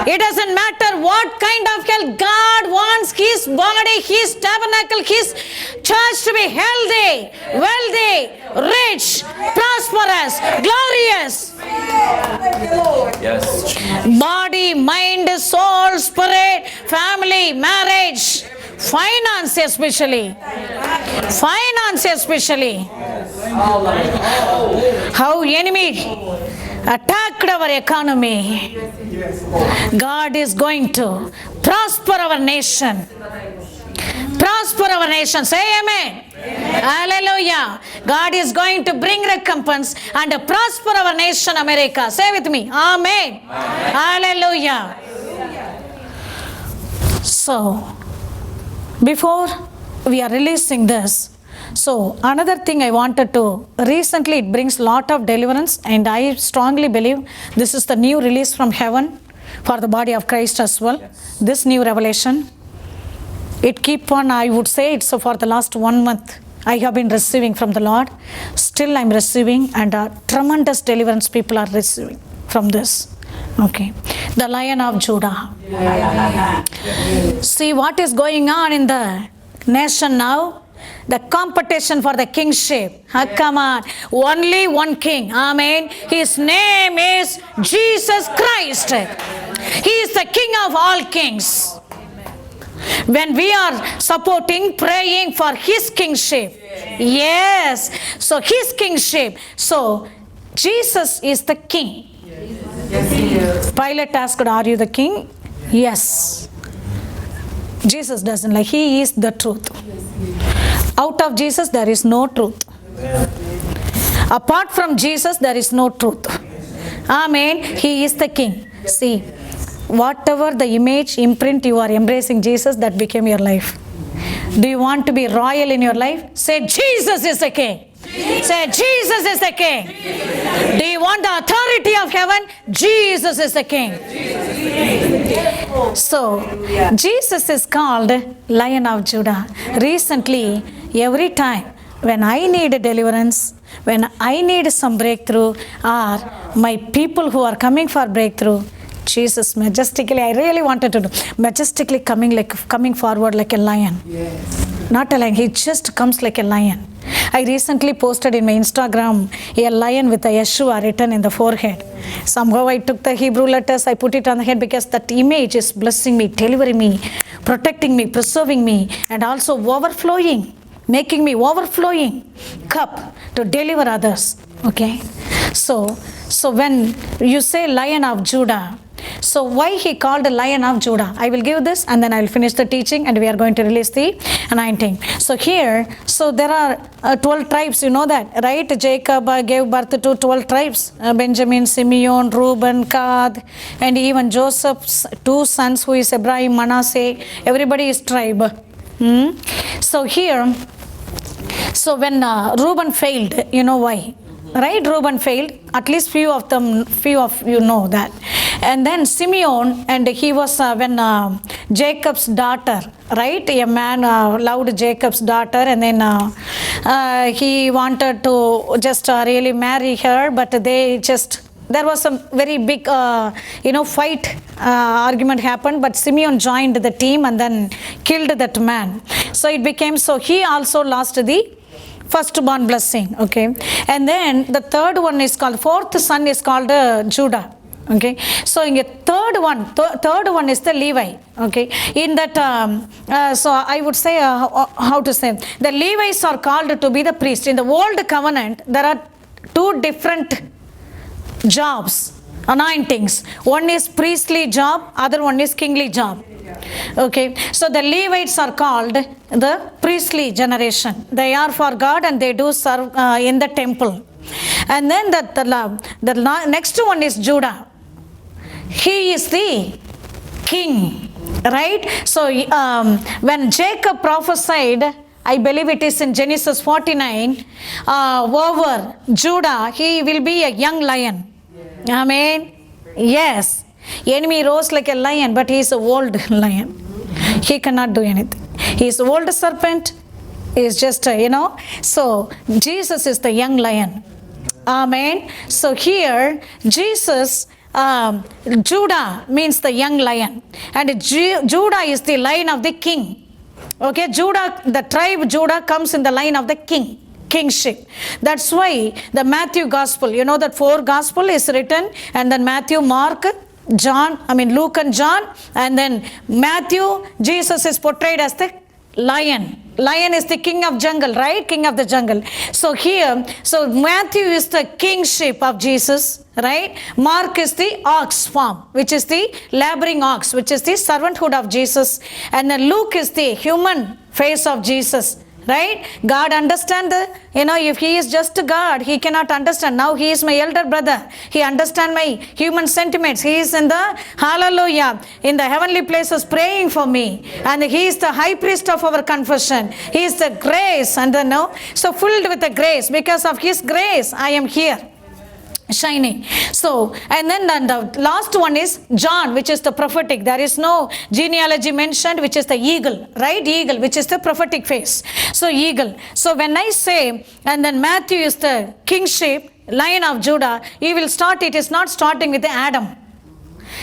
It doesn't matter what kind of health. God wants His body, His tabernacle, His church to be healthy, wealthy, rich, prosperous, glorious. Yes. Body, mind, soul, spirit, family, marriage, finance especially. Finance especially. How enemy attacked our economy. God is going to prosper our nation. Prosper our nation. Say amen. Hallelujah. God is going to bring recompense and prosper our nation, America. Say with me. Amen. Hallelujah. So, before we are releasing this, so another thing I wanted to, recently it brings lot of deliverance, and I strongly believe this is the new release from heaven for the body of Christ as well. Yes. This new revelation, it keep on, I would say it's for the last 1 month I have been receiving from the Lord. Still I'm receiving, and tremendous deliverance people are receiving from this. Okay. The Lion of Judah. See what is going on in the nation now? The competition for the kingship. Come on. Only one king. Amen. His name is Jesus Christ. He is the King of all kings. When we are supporting, praying for His kingship. Yes. So His kingship. So Jesus is the king. Pilate asked, are you the king? Yes. Jesus doesn't like. He is the truth. Out of Jesus there is no truth. Apart from Jesus there is no truth. Amen. He is the king. See, whatever the image, imprint you are embracing Jesus, that became your life. Do you want to be royal in your life? Say, Jesus is the king. Say, Jesus is the king. Do you want the authority of heaven? Jesus is the king. So, Jesus is called Lion of Judah. Recently, every time when I need a deliverance, when I need some breakthrough, or my people who are coming for breakthrough, Jesus majestically, I really wanted to do, majestically coming forward like a lion. Yes. Not a lion, he just comes like a lion. I recently posted in my Instagram a lion with a Yeshua written in the forehead. Somehow I took the Hebrew letters, I put it on the head because that image is blessing me, delivering me, protecting me, preserving me, and also overflowing, making me overflowing cup to deliver others. Okay? So when you say Lion of Judah, so why he called a Lion of Judah? I will give this and then I will finish the teaching and we are going to release the anointing. So here, so there are 12 tribes, you know that, right? Jacob gave birth to 12 tribes. Benjamin, Simeon, Reuben, Gad, and even Joseph's 2 sons, who is Ephraim, Manasseh. Everybody is tribe. So here, so when Reuben failed, you know why? Right? Reuben failed. At least few of you know that. And then Simeon, and he was when Jacob's daughter, right? A man loved Jacob's daughter, and then he wanted to just really marry her, but there was some very big fight, argument happened, but Simeon joined the team and then killed that man. So it became, so he also lost the firstborn blessing. Okay, and then the fourth son is called Judah. Okay, so in a third one is the Levi. Okay, in that so I would say how to say, the Levites are called to be the priest. In the old covenant there are two different jobs, anointings. One is priestly job, other one is kingly job. Okay, so the Levites are called the priestly generation. They are for God and they do serve in the temple. And then the next one is Judah. He is the king, right? So when Jacob prophesied, I believe it is in Genesis 49, over Judah, he will be a young lion. Amen. Yes. Enemy rose like a lion, but he is an old lion. He cannot do anything. He is an old serpent. He is just, So Jesus is the young lion. Amen. So here, Jesus, Judah means the young lion. And Judah is the line of the king. Okay, Judah, the tribe Judah comes in the line of the kingship. That's why the Matthew gospel, that 4 gospel is written, and then Matthew, Mark, Luke and John, and then Matthew, Jesus is portrayed as the lion. Lion is the king of jungle, right? King of the jungle. So here, so Matthew is the kingship of Jesus, right? Mark is the ox farm, which is the laboring ox, which is the servanthood of Jesus. And then Luke is the human face of Jesus, right? God understand if he is just God, he cannot understand. Now he is my elder brother. He understand my human sentiments. He is in the hallelujah, in the heavenly places praying for me. And he is the high priest of our confession. He is the grace, and so filled with the grace. Because of his grace, I am here, shining. So, and then the last one is John, which is the prophetic. There is no genealogy mentioned, which is the eagle, right? Eagle, which is the prophetic face. So eagle. So when I say, and then Matthew is the kingship, lion of Judah, it is not starting with Adam.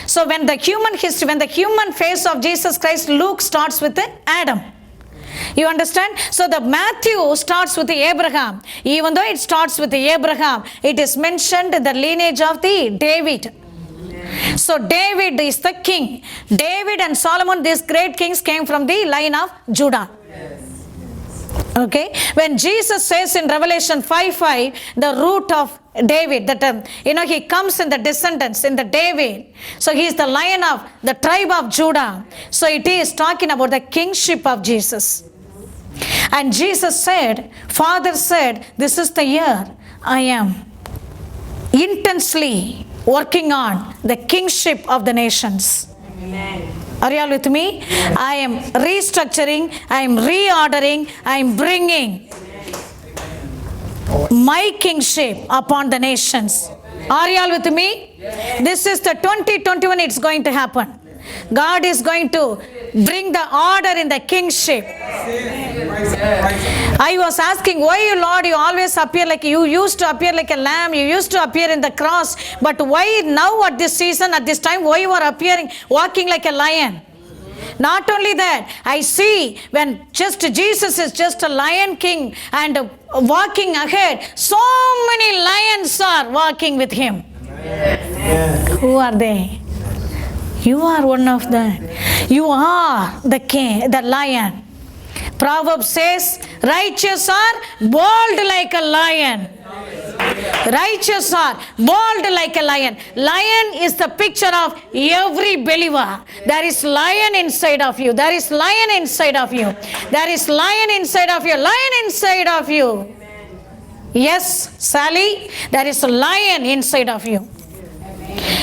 So when the human history, when the human face of Jesus Christ, Luke starts with Adam. You understand? So the Matthew starts with the Abraham. Even though it starts with the Abraham, it is mentioned in the lineage of the David. So David is the king. David and Solomon, these great kings, came from the line of Judah. Okay, when Jesus says in Revelation 5:5, the root of David, that he comes in the descendants, in the David. So he is the lion of the tribe of Judah. So it is talking about the kingship of Jesus. And Jesus said, Father said, this is the year I am intensely working on the kingship of the nations. Amen. Are you all with me? I am restructuring, I am reordering, I am bringing my kingship upon the nations. Are you all with me? This is the 2021, it's going to happen. God is going to bring the order in the kingship. I was asking, why, Lord, you always appear like, you used to appear like a lamb, you used to appear in the cross, but why now at this season, at this time, why you are appearing, walking like a lion? Not only that, I see when just Jesus is just a lion king and walking ahead, so many lions are walking with him. Yes. Who are they? You are one of them. You are the king, the lion. Proverbs says, righteous are bold like a lion. Righteous are bold like a lion. Lion is the picture of every believer. There is lion inside of you. There is lion inside of you. There is lion inside of you. Lion inside of you. Yes, Sally, there is a lion inside of you.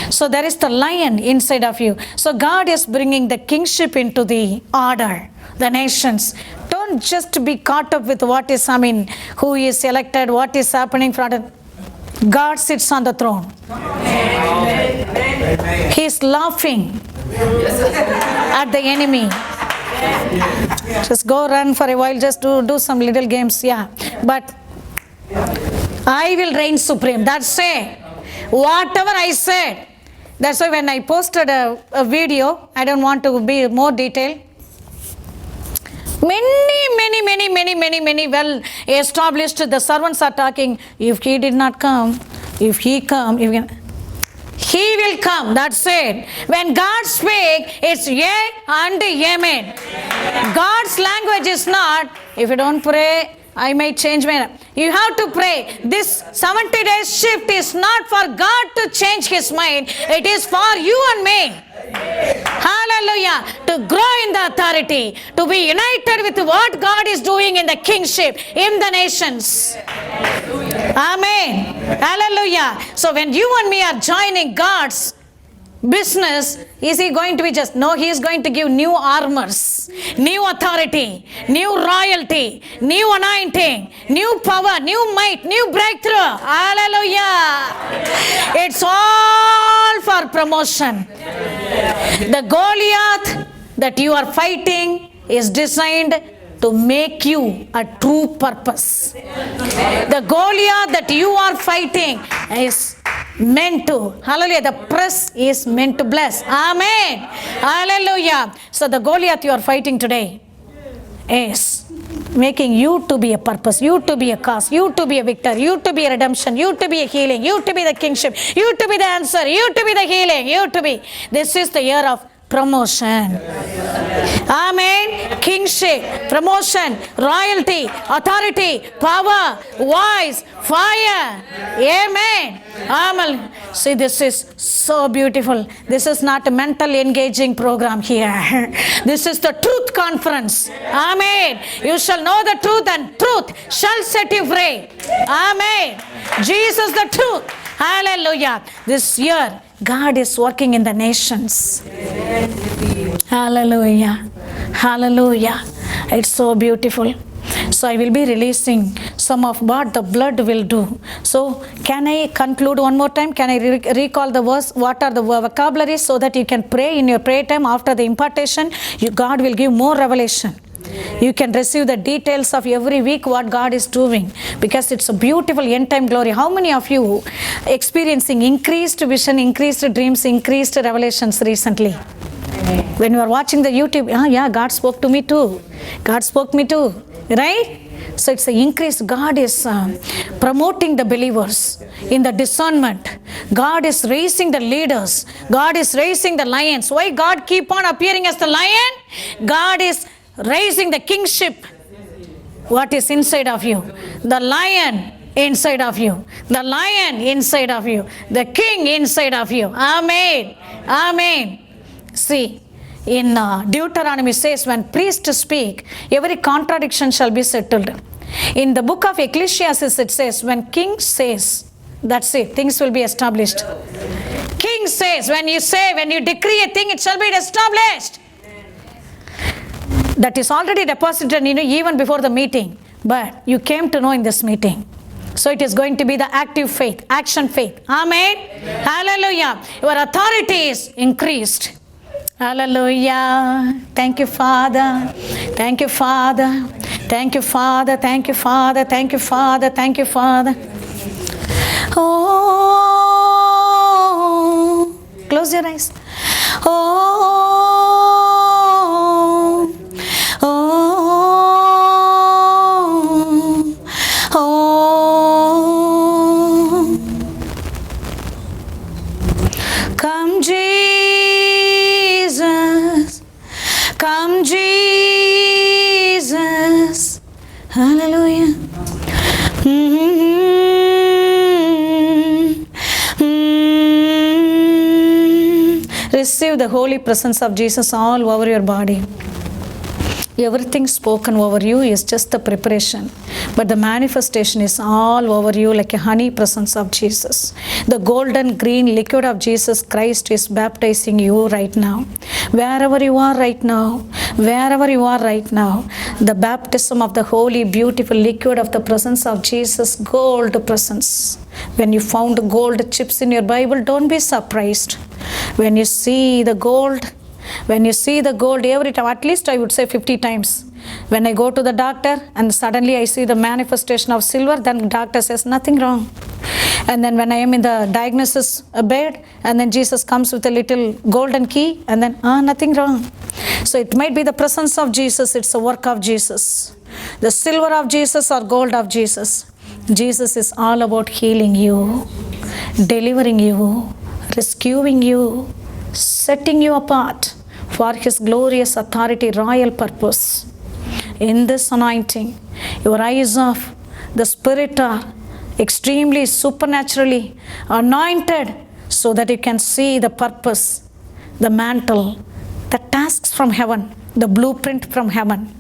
So there is the lion inside of you. So God is bringing the kingship into the order, the nations. Don't just be caught up with what is, who is elected, what is happening. God sits on the throne. Amen. He's laughing at the enemy. Just go run for a while, just do some little games, yeah. But I will reign supreme. That's it. Whatever I said. That's why when I posted a video, I don't want to be more detailed. Many well established, the servants are talking, if he did not come, if he come, he will come. That's it. When God speaks, it's yea and amen. God's language is not, if you don't pray, I may change my... You have to pray. This 70 days shift is not for God to change his mind. It is for you and me. Hallelujah. To grow in the authority. To be united with what God is doing in the kingship, in the nations. Amen. Hallelujah. So when you and me are joining God's business, is he going to be just... No, he is going to give new armors, new authority, new royalty, new anointing, new power, new might, new breakthrough. Hallelujah. It's all for promotion. The Goliath that you are fighting is designed to make you a true purpose. The Goliath that you are fighting is meant to, hallelujah, the press is meant to bless. Amen. Hallelujah. So the Goliath you are fighting today is making you to be a purpose, you to be a cause, you to be a victor, you to be a redemption, you to be a healing, you to be the kingship, you to be the answer, you to be the healing, you to be... This is the year of promotion. Amen. Kingship, promotion, royalty, authority, power, voice, fire. Amen. Amen. See, this is so beautiful. This is not a mental engaging program here. This is the truth conference. Amen. You shall know the truth, and truth shall set you free. Amen. Jesus the truth. Hallelujah. This year, God is working in the nations. Hallelujah. Hallelujah. It's so beautiful. So I will be releasing some of what the blood will do. So can I conclude one more time? Can I recall the verse? What are the vocabularies so that you can pray in your prayer time after the impartation? God will give more revelation. You can receive the details of every week what God is doing, because it's a beautiful end time glory. How many of you experiencing increased vision, increased dreams, increased revelations recently? When you are watching the YouTube, yeah, God spoke to me too. God spoke me too, right? So it's an increase. God is promoting the believers in the discernment. God is raising the leaders. God is raising the lions. Why God keep on appearing as the lion? God is raising the kingship. What is inside of you? The lion inside of you. The lion inside of you. The king inside of you. Amen. Amen. See, in Deuteronomy says, when priests speak, every contradiction shall be settled. In the book of Ecclesiastes it says, when king says, that's it, things will be established. King says, when you decree a thing, it shall be established. That is already deposited in you even before the meeting, but you came to know in this meeting. So it is going to be the active faith, action faith. Amen. Hallelujah. Your authority is increased. Hallelujah. Thank you, Father. Thank you, Father. Thank you, Father. Thank you, Father. Thank you, Father. Thank you, Father. Oh, close your eyes. Oh, oh, oh. Come, Jesus. Come, Jesus. Hallelujah. Receive the holy presence of Jesus all over your body. Everything spoken over you is just the preparation, but the manifestation is all over you like a honey presence of Jesus. The golden green liquid of Jesus Christ is baptizing you right now. Wherever you are right now, wherever you are right now, the baptism of the holy, beautiful liquid of the presence of Jesus, gold presence. When you found gold chips in your Bible, don't be surprised. When you see the gold, every time, at least I would say 50 times. When I go to the doctor and suddenly I see the manifestation of silver, then doctor says nothing wrong. And then when I am in the diagnosis bed, and then Jesus comes with a little golden key, and then nothing wrong. So it might be the presence of Jesus, it's the work of Jesus. The silver of Jesus or gold of Jesus. Jesus is all about healing you, delivering you, rescuing you, setting you apart for His glorious authority, royal purpose. In this anointing, your eyes of the Spirit are extremely supernaturally anointed so that you can see the purpose, the mantle, the tasks from heaven, the blueprint from heaven,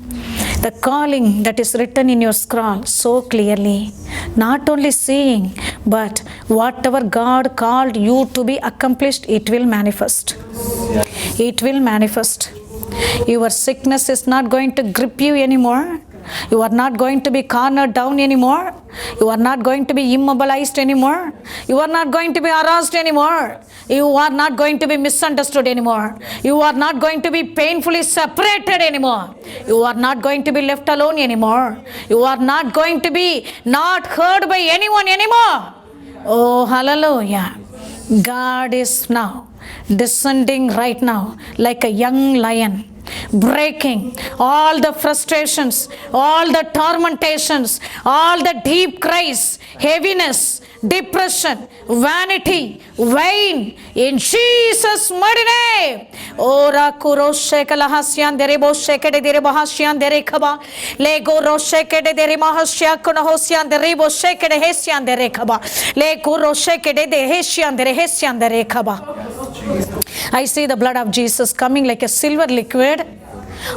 the calling that is written in your scroll so clearly. Not only seeing, but whatever God called you to be accomplished, it will manifest. It will manifest. Your sickness is not going to grip you anymore. You are not going to be cornered down anymore. You are not going to be immobilized anymore. You are not going to be harassed anymore. You are not going to be misunderstood anymore. You are not going to be painfully separated anymore. You are not going to be left alone anymore. You are not going to be not heard by anyone anymore. Oh, hallelujah. God is now descending right now like a young lion, breaking all the frustrations, all the tormentations, all the deep cries, heaviness, depression, vanity, vain, in Jesus' mighty name. Ora kuro shekala hasyan dere bo shekede dere bahasyan dere khaba lego ro shekede dere mahasya kono hosyan dere bo shekede hesyan dere khaba lego ro shekede de hesyan dere khaba. I see the blood of Jesus coming like a silver liquid.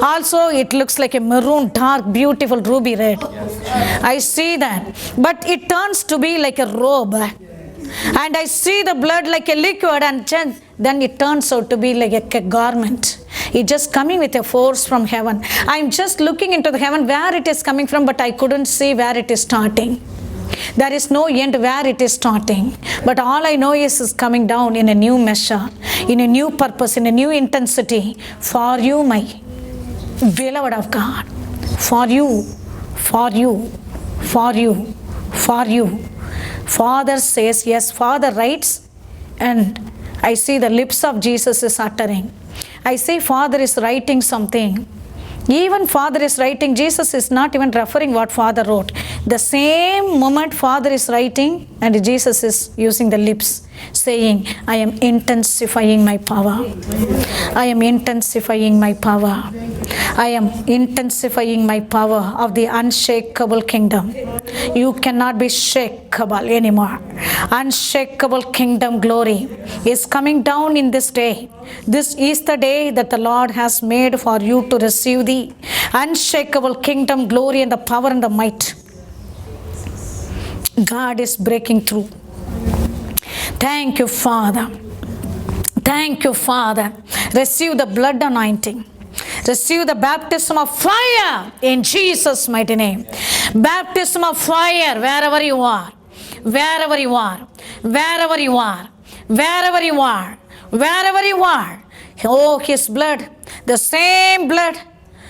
Also, it looks like a maroon, dark, beautiful ruby red. I see that. But it turns to be like a robe. And I see the blood like a liquid, and then it turns out to be like a garment. It's just coming with a force from heaven. I'm just looking into the heaven where it is coming from, but I couldn't see where it is starting. There is no end where it is starting. But all I know is it's coming down in a new measure, in a new purpose, in a new intensity for you, my beloved of God. For you, for you, for you, for you. Father says, yes, Father writes, and I see the lips of Jesus is uttering. I say Father is writing something. Even Father is writing, Jesus is not even referring what Father wrote. The same moment Father is writing, and Jesus is using the lips, saying, I am intensifying my power. I am intensifying my power. I am intensifying my power of the unshakable kingdom. You cannot be shakeable anymore. Unshakable kingdom glory is coming down in this day. This is the day that the Lord has made for you to receive the unshakable kingdom glory and the power and the might. God is breaking through. Thank you, Father. Thank you, Father. Receive the blood anointing. Receive the baptism of fire in Jesus' mighty name. Baptism of fire wherever you are. Wherever you are. Wherever you are. Wherever you are. Wherever you are. Oh, His blood. The same blood.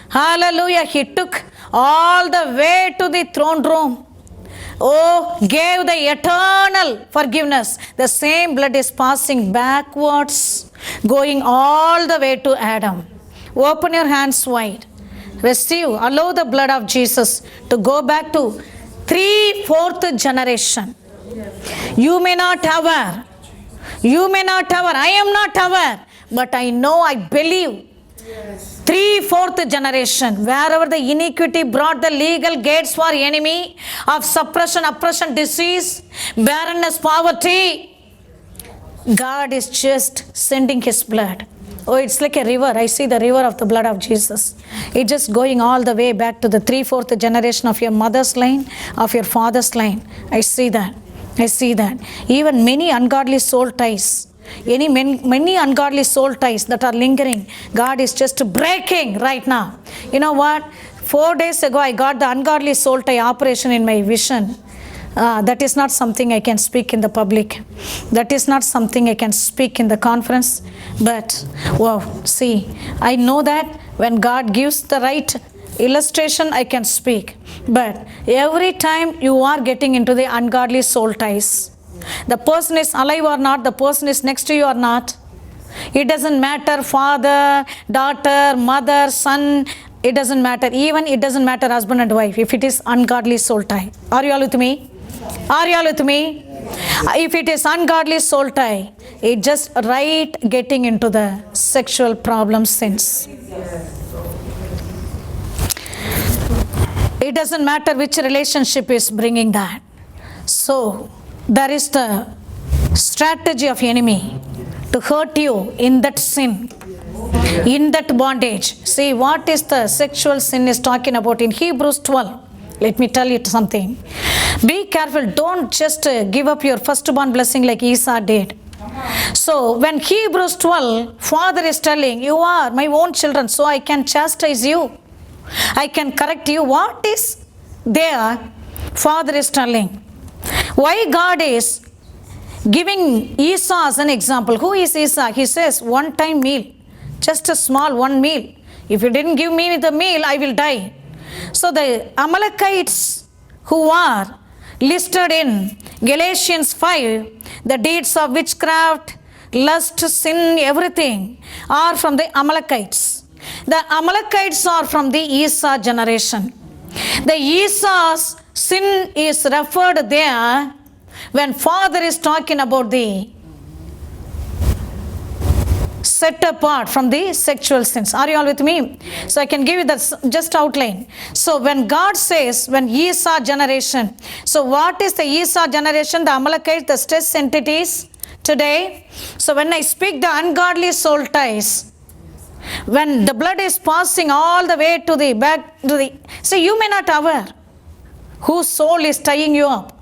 Hallelujah. He took all the way to the throne room. Oh, gave the eternal forgiveness. The same blood is passing backwards, going all the way to Adam. Open your hands wide. Receive. Allow the blood of Jesus to go back to 3/4 generation. You may not aware. You may not aware. I am not aware. But I know, I believe. 3/4 generation, wherever the iniquity brought the legal gates for enemy of suppression, oppression, disease, barrenness, poverty, God is just sending His blood Oh, it's like a river. I see the river of the blood of Jesus. It's just going all the way back to the 3/4 generation of your mother's line, of your father's line. I see that. I see that. Even many ungodly soul ties, many ungodly soul ties that are lingering, God is just breaking right now. You know what? 4 days ago, I got the ungodly soul tie operation in my vision. That is not something I can speak in the public. That is not something I can speak in the conference. But, wow, see, I know that when God gives the right illustration, I can speak. But every time you are getting into the ungodly soul ties, the person is alive or not, the person is next to you or not, it doesn't matter, father, daughter, mother, son, it doesn't matter. Even it doesn't matter husband and wife, if it is ungodly soul tie. Are you all with me? Are you all with me? If it is ungodly soul tie, it just right getting into the sexual problem sins. It doesn't matter which relationship is bringing that. So there is the strategy of enemy to hurt you in that sin, in that bondage. See what is the sexual sin is talking about in Hebrews 12. Let me tell you something. Be careful. Don't just give up your firstborn blessing like Esau did. So when Hebrews 12, Father is telling, you are my own children, so I can chastise you. I can correct you. What is there? Father is telling. Why God is giving Esau as an example. Who is Esau? He says, one-time meal. Just a small one meal. If you didn't give me the meal, I will die. So the Amalekites who are listed in Galatians 5, the deeds of witchcraft, lust, sin, everything are from the Amalekites. The Amalekites are from the Esau generation. The Esau's sin is referred there when Father is talking about the set apart from the sexual sins. Are you all with me? So I can give you that just outline. So when God says, when Esau generation, so what is the Esau generation? The Amalekites, the stress entities today. So when I speak the ungodly soul ties, when the blood is passing all the way to the back to the, so you may not aware whose soul is tying you up,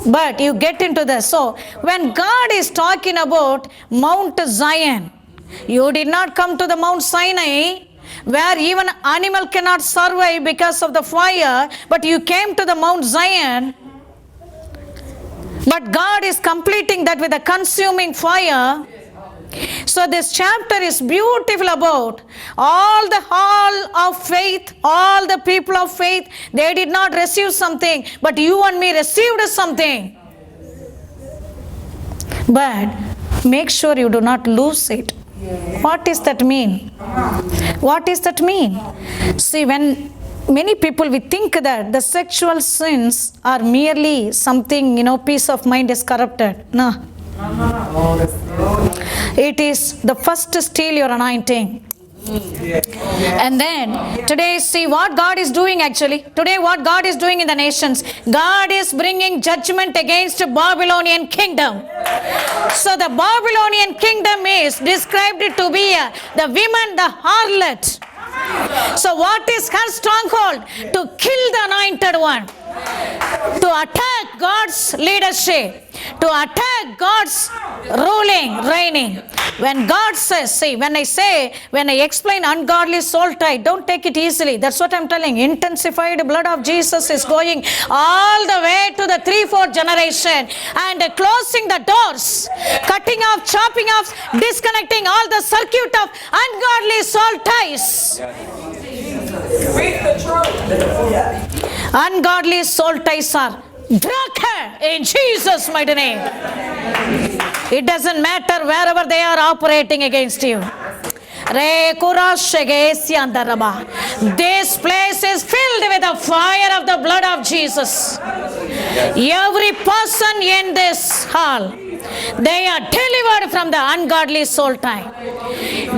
but you get into this. So when God is talking about Mount Zion, you did not come to the Mount Sinai where even animal cannot survive because of the fire, but you came to the Mount Zion. But God is completing that with a consuming fire. So this chapter is beautiful about all the hall of faith, all the people of faith. They did not receive something, but you and me received something. But make sure you do not lose it. What does that mean? What does that mean? See, when many people, we think that the sexual sins are merely something, peace of mind is corrupted. No. It is the first steal your anointing. And then today, see what God is doing actually. Today what God is doing in the nations. God is bringing judgment against the Babylonian kingdom. So the Babylonian kingdom is described to be the woman, the harlot. So what is her stronghold? To kill the anointed one. To attack God's leadership, to attack God's ruling, reigning. When God says, see, when I explain ungodly soul tie, don't take it easily. That's what I'm telling. Intensified blood of Jesus is going all the way to the 3/4 generation and closing the doors, cutting off, chopping off, disconnecting all the circuit of ungodly soul ties. Ungodly soul ties are broken in Jesus' mighty name. It doesn't matter wherever they are operating against you. This place is filled with the fire of the blood of Jesus. Every person in this hall, they are delivered from the ungodly soul tie.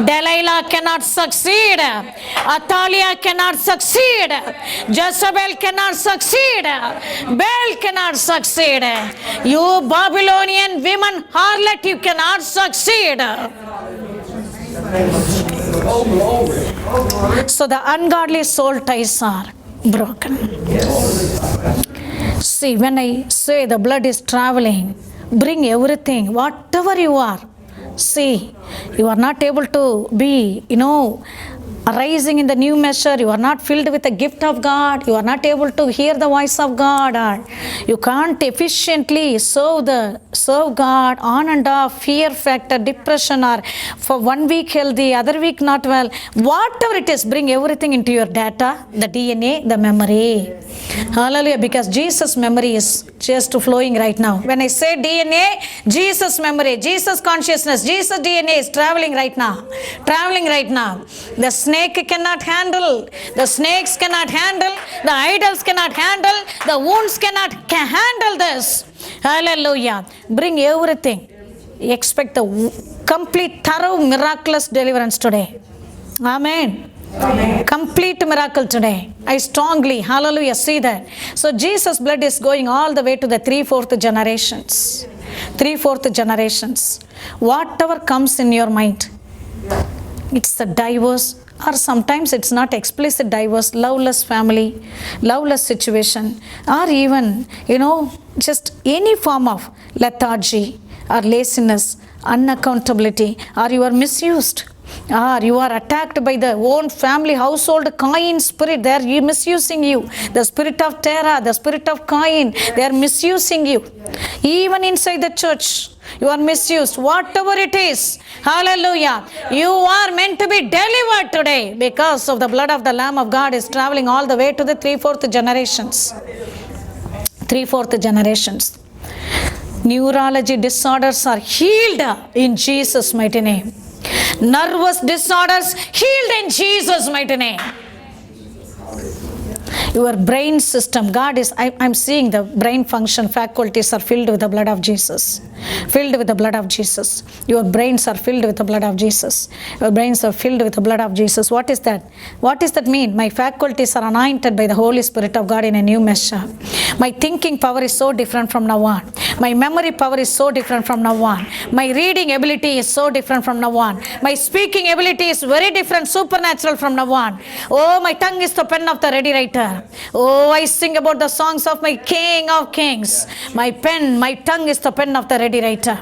Delilah cannot succeed. Athaliah cannot succeed. Jezebel cannot succeed. Baal cannot succeed. You Babylonian women harlot, you cannot succeed. So the ungodly soul ties are broken. See, when I say the blood is traveling, bring everything, whatever you are. See, you are not able to be, rising in the new measure. You are not filled with the gift of God. You are not able to hear the voice of God. Or you can't efficiently serve God on and off, fear factor, depression, or for 1 week healthy, other week not well. Whatever it is, bring everything into your data, the DNA, the memory. Hallelujah, because Jesus' memory is just flowing right now. When I say DNA, Jesus' memory, Jesus' consciousness, Jesus' DNA is traveling right now. Traveling right now. The snake cannot handle, the snakes cannot handle, the idols cannot handle, the wounds cannot handle this. Hallelujah. Bring everything. Expect the complete, thorough, miraculous deliverance today. Amen. Amen. Complete miracle today. I strongly, hallelujah, see that. So Jesus' blood is going all the way to the 3/4 generations. 3/4 generations. Whatever comes in your mind, it's a diverse, or sometimes it's not explicit diverse, loveless family, loveless situation, or even, just any form of lethargy or laziness, unaccountability, or you are misused. You are attacked by the own family, household, Cain spirit. They are misusing you. The spirit of terror, the spirit of Cain, they are misusing you. Even inside the church, you are misused. Whatever it is, hallelujah, you are meant to be delivered today because of the blood of the Lamb of God is traveling all the way to the 3/4 generations. 3/4 generations. Neurology disorders are healed in Jesus' mighty name. Nervous disorders healed in Jesus' mighty name. Your brain system, I'm seeing the brain function faculties are filled with the blood of Jesus. Filled with the blood of Jesus. Your brains are filled with the blood of Jesus. Your brains are filled with the blood of Jesus. What is that? What does that mean? My faculties are anointed by the Holy Spirit of God in a new measure. My thinking power is so different from now on. My memory power is so different from now on. My reading ability is so different from now on. My speaking ability is very different, supernatural from now on. Oh, my tongue is the pen of the ready writer. Oh, I sing about the songs of my King of Kings. My tongue is the pen of the ready writer.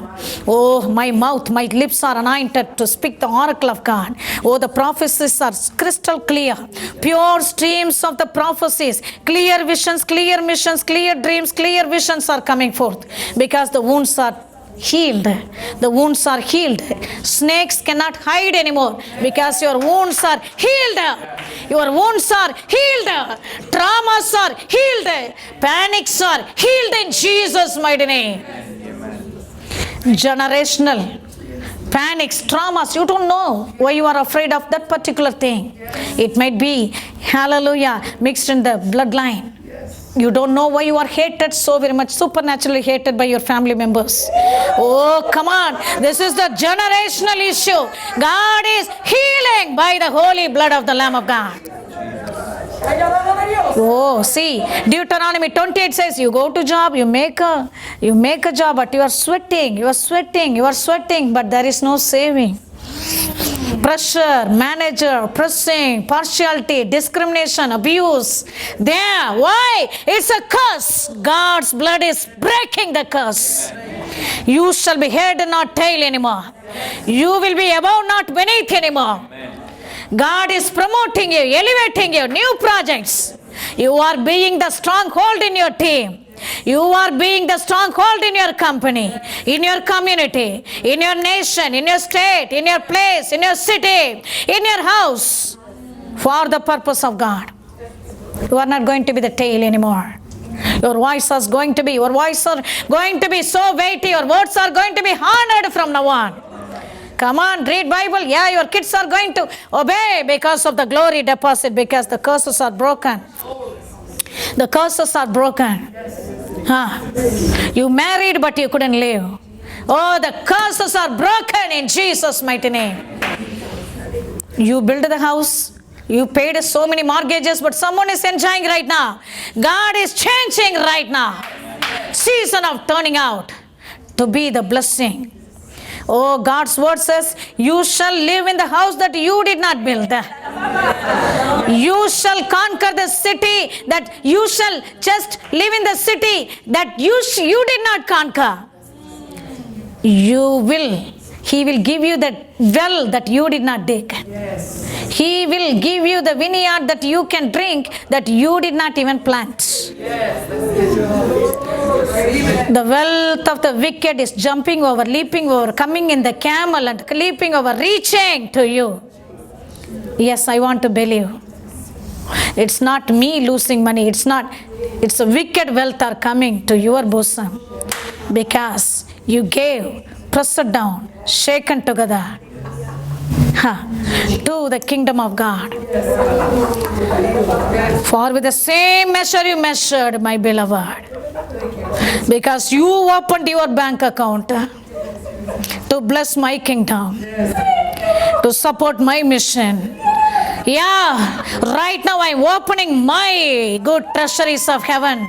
Oh, my mouth, my lips are anointed to speak the oracle of God. Oh, the prophecies are crystal clear. Pure streams of the prophecies. Clear visions, clear missions, clear dreams, clear visions are coming forth. Because the wounds are healed. The wounds are healed. Snakes cannot hide anymore because your wounds are healed. Your wounds are healed. Traumas are healed. Panics are healed in Jesus' mighty name. Generational panics, traumas, you don't know why you are afraid of that particular thing. It might be, hallelujah, mixed in the bloodline. You don't know why you are hated so very much, supernaturally hated by your family members. Oh, come on. This is the generational issue. God is healing by the holy blood of the Lamb of God. Oh, see, Deuteronomy 28 says, you go to job, you make a job, but you are sweating, but there is no saving. Pressure, manager, pressing, partiality, discrimination, abuse. There. Why? It's a curse. God's blood is breaking the curse. You shall be head and not tail anymore. You will be above, not beneath anymore. God is promoting you, elevating you, new projects. You are being the stronghold in your team. You are being the stronghold in your company, in your community, in your nation, in your state, in your place, in your city, in your house, for the purpose of God. You are not going to be the tail anymore. Your voice are going to be so weighty. Your words are going to be honored from now on. Come on, read Bible. Yeah, your kids are going to obey because of the glory deposit, because the curses are broken. The curses are broken. You married but you couldn't live. Oh, the curses are broken in Jesus' mighty name. You built the house. You paid so many mortgages, but someone is enjoying right now. God is changing right now. Season of turning out to be the blessing. Oh, God's word says, you shall live in the house that you did not build. You shall conquer the city that you shall just live in the city that you did not conquer. He will give you that well that you did not dig. Yes. He will give you the vineyard that you can drink that you did not even plant. The wealth of the wicked is jumping over, leaping over, coming in the camel and leaping over, reaching to you. Yes, I want to believe. It's not me losing money. It's a wicked wealth are coming to your bosom because you gave, pressed down, shaken together to the kingdom of God. For with the same measure you measured, my beloved, because you opened your bank account to bless my kingdom, to support my mission. Yeah, right now I'm opening my good treasuries of heaven.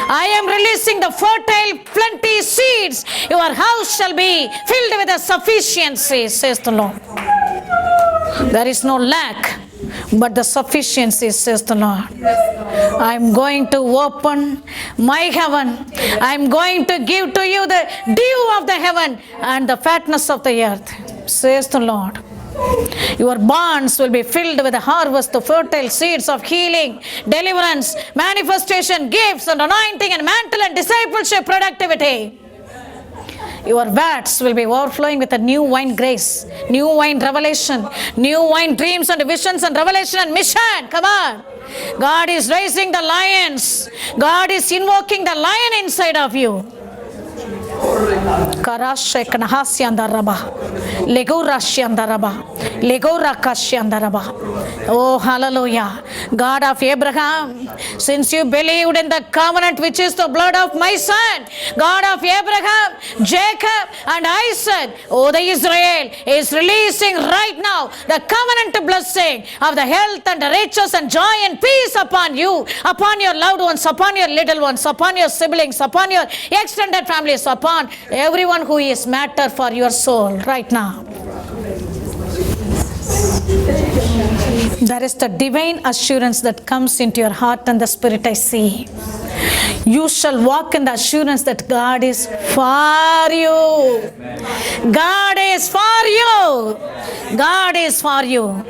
I am releasing the fertile, plenty seeds. Your house shall be filled with a sufficiency, says the Lord. There is no lack, but the sufficiency, says the Lord. I'm going to open my heaven. I'm going to give to you the dew of the heaven and the fatness of the earth, says the Lord. Your barns will be filled with the harvest of fertile seeds of healing, deliverance, manifestation, gifts and anointing and mantle and discipleship productivity. Your vats will be overflowing with a new wine grace, new wine revelation, new wine dreams and visions and revelation and mission. Come on. God is raising the lions. God is invoking the lion inside of you. Oh, hallelujah. God of Abraham, since you believed in the covenant which is the blood of my son, God of Abraham, Jacob and Isaac, oh, the Israel is releasing right now the covenant blessing of the health and the riches and joy and peace upon you, upon your loved ones, upon your little ones, upon your siblings, upon your extended families, upon everyone who is matter for your soul right now. There is the divine assurance that comes into your heart and the spirit I see. You shall walk in the assurance that God is for you. God is for you. God is for you.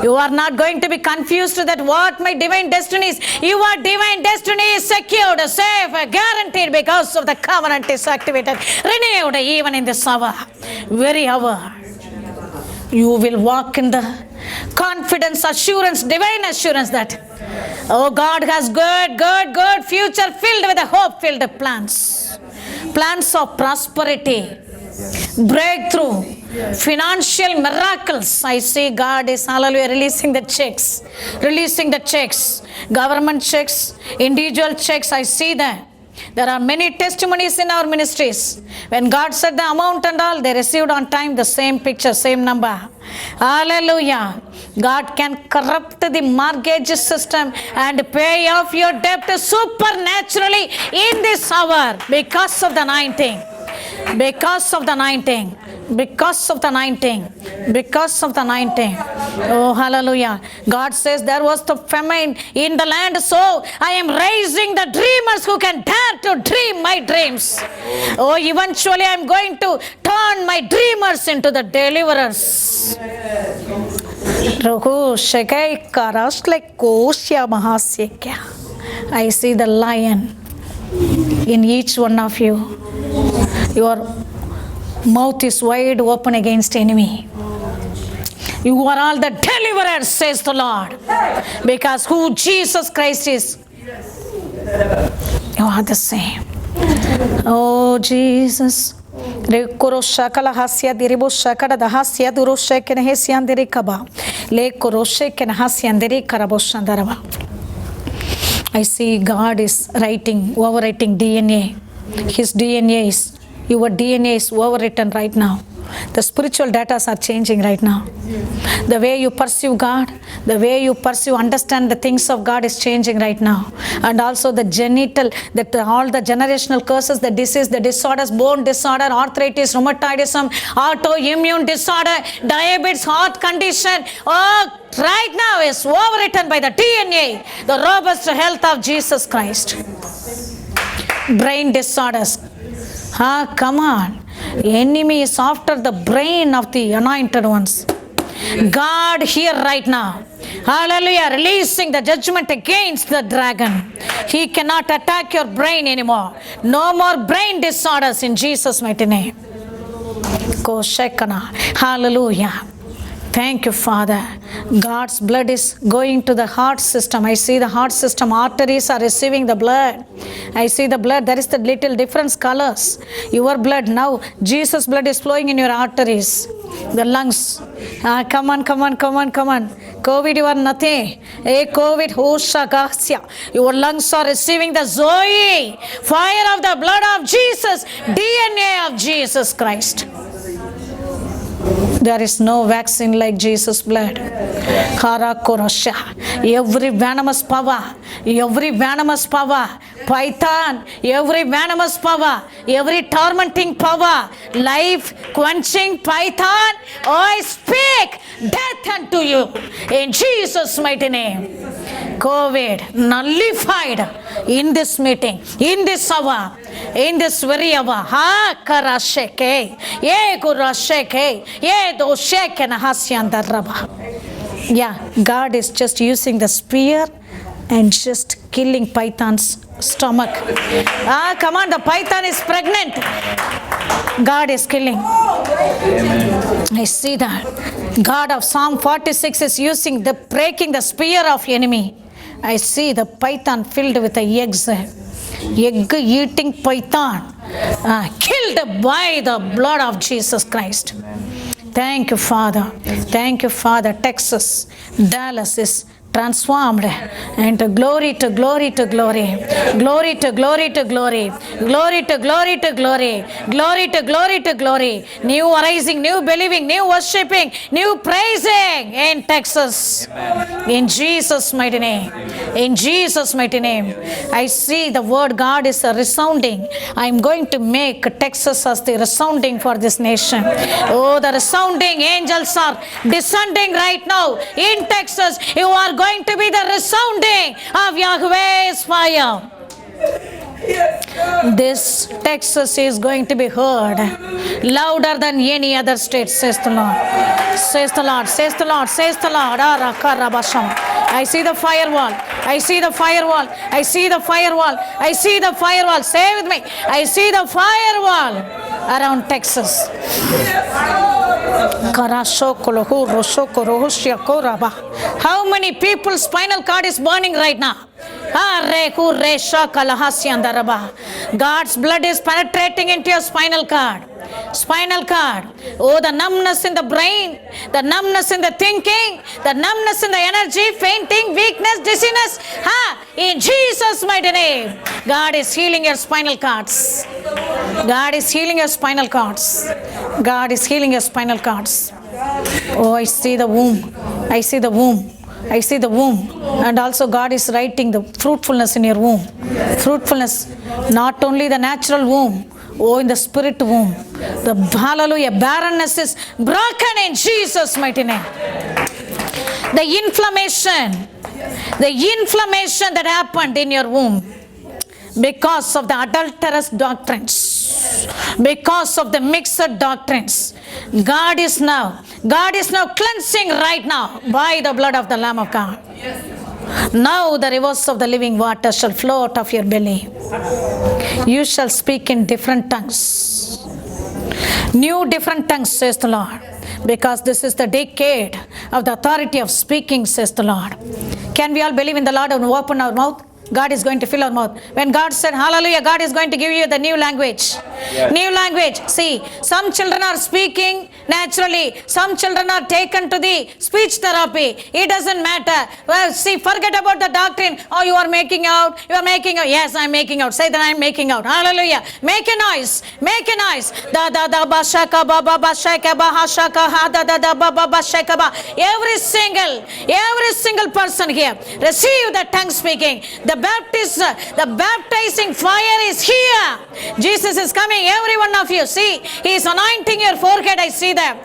You are not going to be confused that what my divine destiny is. Your divine destiny is secured, safe, guaranteed because of the covenant is activated, renewed even in this hour, very hour. You will walk in the confidence, assurance, divine assurance that, oh, God has good future filled with the hope-filled plans. Plans of prosperity, breakthrough, financial miracles. I see God is, hallelujah, releasing the checks, government checks, individual checks. I see that. There are many testimonies in our ministries. When God said the amount and all, they received on time the same picture, same number. Hallelujah. God can corrupt the mortgage system and pay off your debt supernaturally in this hour because of the anointing. Because of the anointing. Because of the anointing. Because of the anointing. Oh, hallelujah. God says there was the famine in the land, so I am raising the dreamers who can dare to dream my dreams. Oh, eventually I am going to turn my dreamers into the deliverers. I see the lion in each one of you. Your mouth is wide open against enemy. You are all the deliverers, says the Lord. Because who Jesus Christ is, you are the same. Oh, Jesus. I see God is overwriting DNA. His DNA is, your DNA is overwritten right now. The spiritual data are changing right now. The way you pursue God, the way you pursue, understand the things of God is changing right now. And also the genital, that all the generational curses, the disease, the disorders, bone disorder, arthritis, rheumatism, autoimmune disorder, diabetes, heart condition, oh, right now is overwritten by the DNA, the robust health of Jesus Christ. Brain disorders. Come on. Enemy is after the brain of the anointed ones. God here right now. Hallelujah. Releasing the judgment against the dragon. He cannot attack your brain anymore. No more brain disorders in Jesus' mighty name. Koshekana. Hallelujah. Thank you, Father. God's blood is going to the heart system. I see the heart system. Arteries are receiving the blood. I see the blood. There is the little different colors. Your blood now. Jesus' blood is flowing in your arteries. The lungs. Come on. COVID, you are nothing. Hey, COVID, Hoshagasya. Your lungs are receiving the Zoe. Fire of the blood of Jesus. DNA of Jesus Christ. There is no vaccine like Jesus' blood. Every venomous power, Python, every venomous power, every tormenting power, life quenching Python, I speak death unto you in Jesus' mighty name. COVID nullified in this meeting, in this hour, in this very hour. Yeah, God is just using the spear and just killing Python's stomach. Come on, the Python is pregnant. God is killing. I see that. God of Psalm 46 is using the breaking the spear of enemy. I see the Python filled with the eggs. Egg eating Python killed by the blood of Jesus Christ. Thank you, Father. Thank you, Father. Texas, Dallas is transformed into glory to glory to glory, glory to glory to glory, glory to glory to glory, glory to glory to glory, new arising, new believing, new worshiping, new praising in Texas. In Jesus' mighty name. In Jesus' mighty name. I see the word God is a resounding. I'm going to make Texas as the resounding for this nation. Oh, the resounding angels are descending right now in Texas. You are going to be the resounding of Yahweh's fire. This Texas is going to be heard louder than any other state, says the Lord. Says the Lord, says the Lord, says the Lord. I see the firewall. I see the firewall. I see the firewall. I see the firewall. Say with me. I see the firewall around Texas. How many people's spinal cord is burning right now? God's blood is penetrating into your spinal cord. Spinal cord. Oh, the numbness in the brain, the numbness in the thinking, the numbness in the energy, fainting, weakness, dizziness. In Jesus' mighty name, God is healing your spinal cords. God is healing your spinal cords. God is healing your spinal cords. Oh, I see the womb. I see the womb. I see the womb. And also God is writing the fruitfulness in your womb. Fruitfulness, not only the natural womb, in the spirit womb. The hallelujah, barrenness is broken in Jesus' mighty name. The inflammation that happened in your womb because of the adulterous doctrines, because of the mixed doctrines, God is now cleansing right now by the blood of the Lamb of God. Now the rivers of the living water shall flow out of your belly. You shall speak in different tongues. New different tongues, says the Lord. Because this is the decade of the authority of speaking, says the Lord. Can we all believe in the Lord and open our mouth? God is going to fill our mouth. When God said hallelujah, God is going to give you the new language. Yes. New language. See, some children are speaking naturally. Some children are taken to the speech therapy. It doesn't matter. Well, see, forget about the doctrine. Oh, you are making out. You are making out. Yes, I'm making out. Say that I'm making out. Hallelujah. Make a noise. Make a noise. Da da da ba shaka ba ba ba shaka ba ha shaka ha da da da ba ba ba shaka ba. Every single person here receive the tongue speaking. The baptizing fire is here. Jesus is coming. Every one of you, see, He is anointing your forehead. I see that.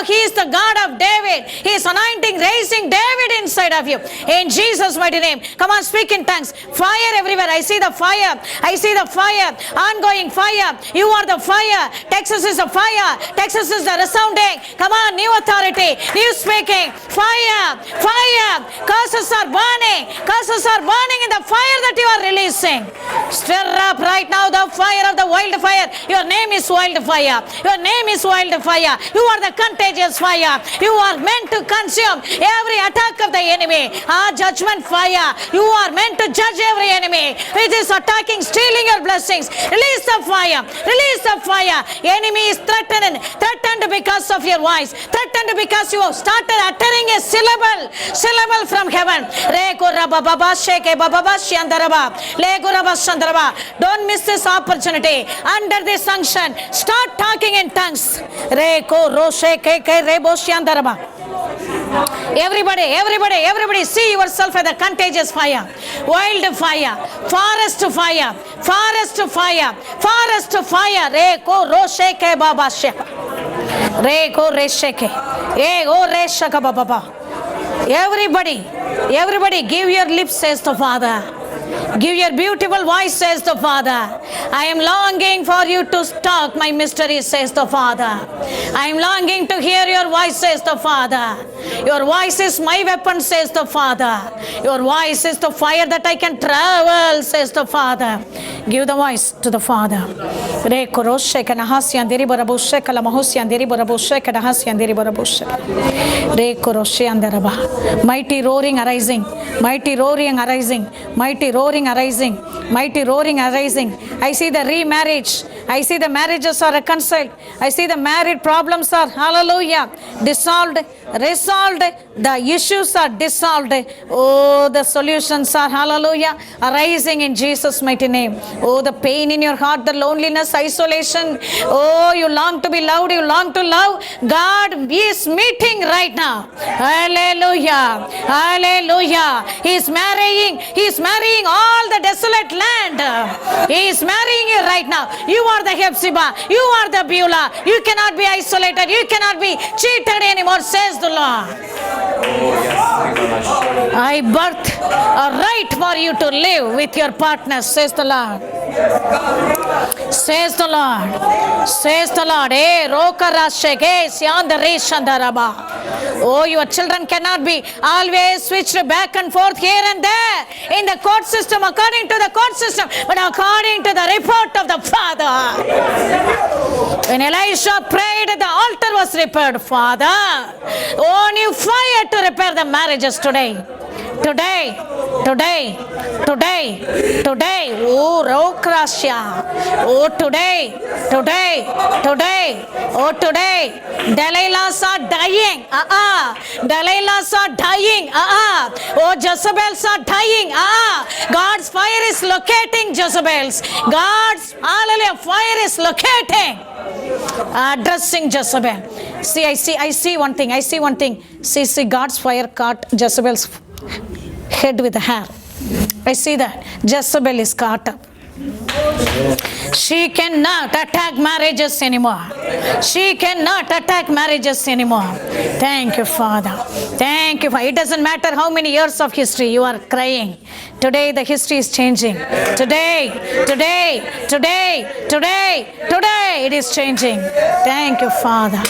He is the God of David. He is anointing, raising David inside of you. In Jesus' mighty name. Come on, speak in tongues. Fire everywhere. I see the fire. I see the fire. Ongoing fire. You are the fire. Texas is the fire. Texas is the resounding. Come on, new authority, new speaking. Fire. Fire. Curses are burning. Curses are burning in the fire that you are releasing. Stir up right now the fire of the wildfire. Your name is wildfire. Your name is wildfire. You are the contagious fire. You are meant to consume every attack of the enemy. Judgment fire. You are meant to judge every enemy which is attacking, stealing your blessings. Release the fire. Release the fire. Enemy is threatened because of your voice. Threatened because you have started uttering a syllable from heaven. Don't miss this opportunity. Under this unction, start talking in tongues. Everybody, see yourself as a contagious fire, wild fire, forest fire, forest fire, forest fire. Reko rosheke baba sheka, reko resheke, ego reshaka baba. Everybody, give your lips, says the Father. Give your beautiful voice, says the Father. I am longing for you to talk my mysteries, says the Father. I am longing to hear your voice, says the Father. Your voice is my weapon, says the Father. Your voice is the fire that I can travel, says the Father. Give the voice to the Father. Mighty roaring arising, mighty roaring arising, mighty roaring arising, mighty roaring arising. I see the remarriage. I see the marriages are reconciled. I see the married problems are, hallelujah, dissolved, resolved. The issues are dissolved. Oh, the solutions are, hallelujah, arising in Jesus' mighty name. Oh, the pain in your heart, the loneliness, isolation. Oh, you long to be loved, you long to love. God is meeting right now. Hallelujah, hallelujah. He is marrying all the desolate land. He is marrying you right now. You are the Hephzibah, you are the Beulah. You cannot be isolated, you cannot be cheated anymore, says the Lord. I birth a right for you to live with your partners, says the Lord. Says the Lord. Says the Lord. Oh, your children cannot be always switched back and forth here and there in the court system, according to the court system, but according to the report of the Father. When Elisha prayed, the altar was repaired. Father, oh, new fire to repair the marriages today. Today. Oh, Rokrasya. Oh, today. Oh, today. Delilahs are dying. Delilahs are dying. Oh, Jezebels are dying. God's fire is locating Jezebels. God's, hallelujah, fire is locating. Addressing Jezebel. See, I see one thing. See, God's fire caught Jezebel's head with the hair. I see that. Jezebel is caught up. She cannot attack marriages anymore. She cannot attack marriages anymore. Thank you, Father. Thank you, Father. It doesn't matter how many years of history you are crying. Today the history is changing. Today it is changing. Thank you, Father.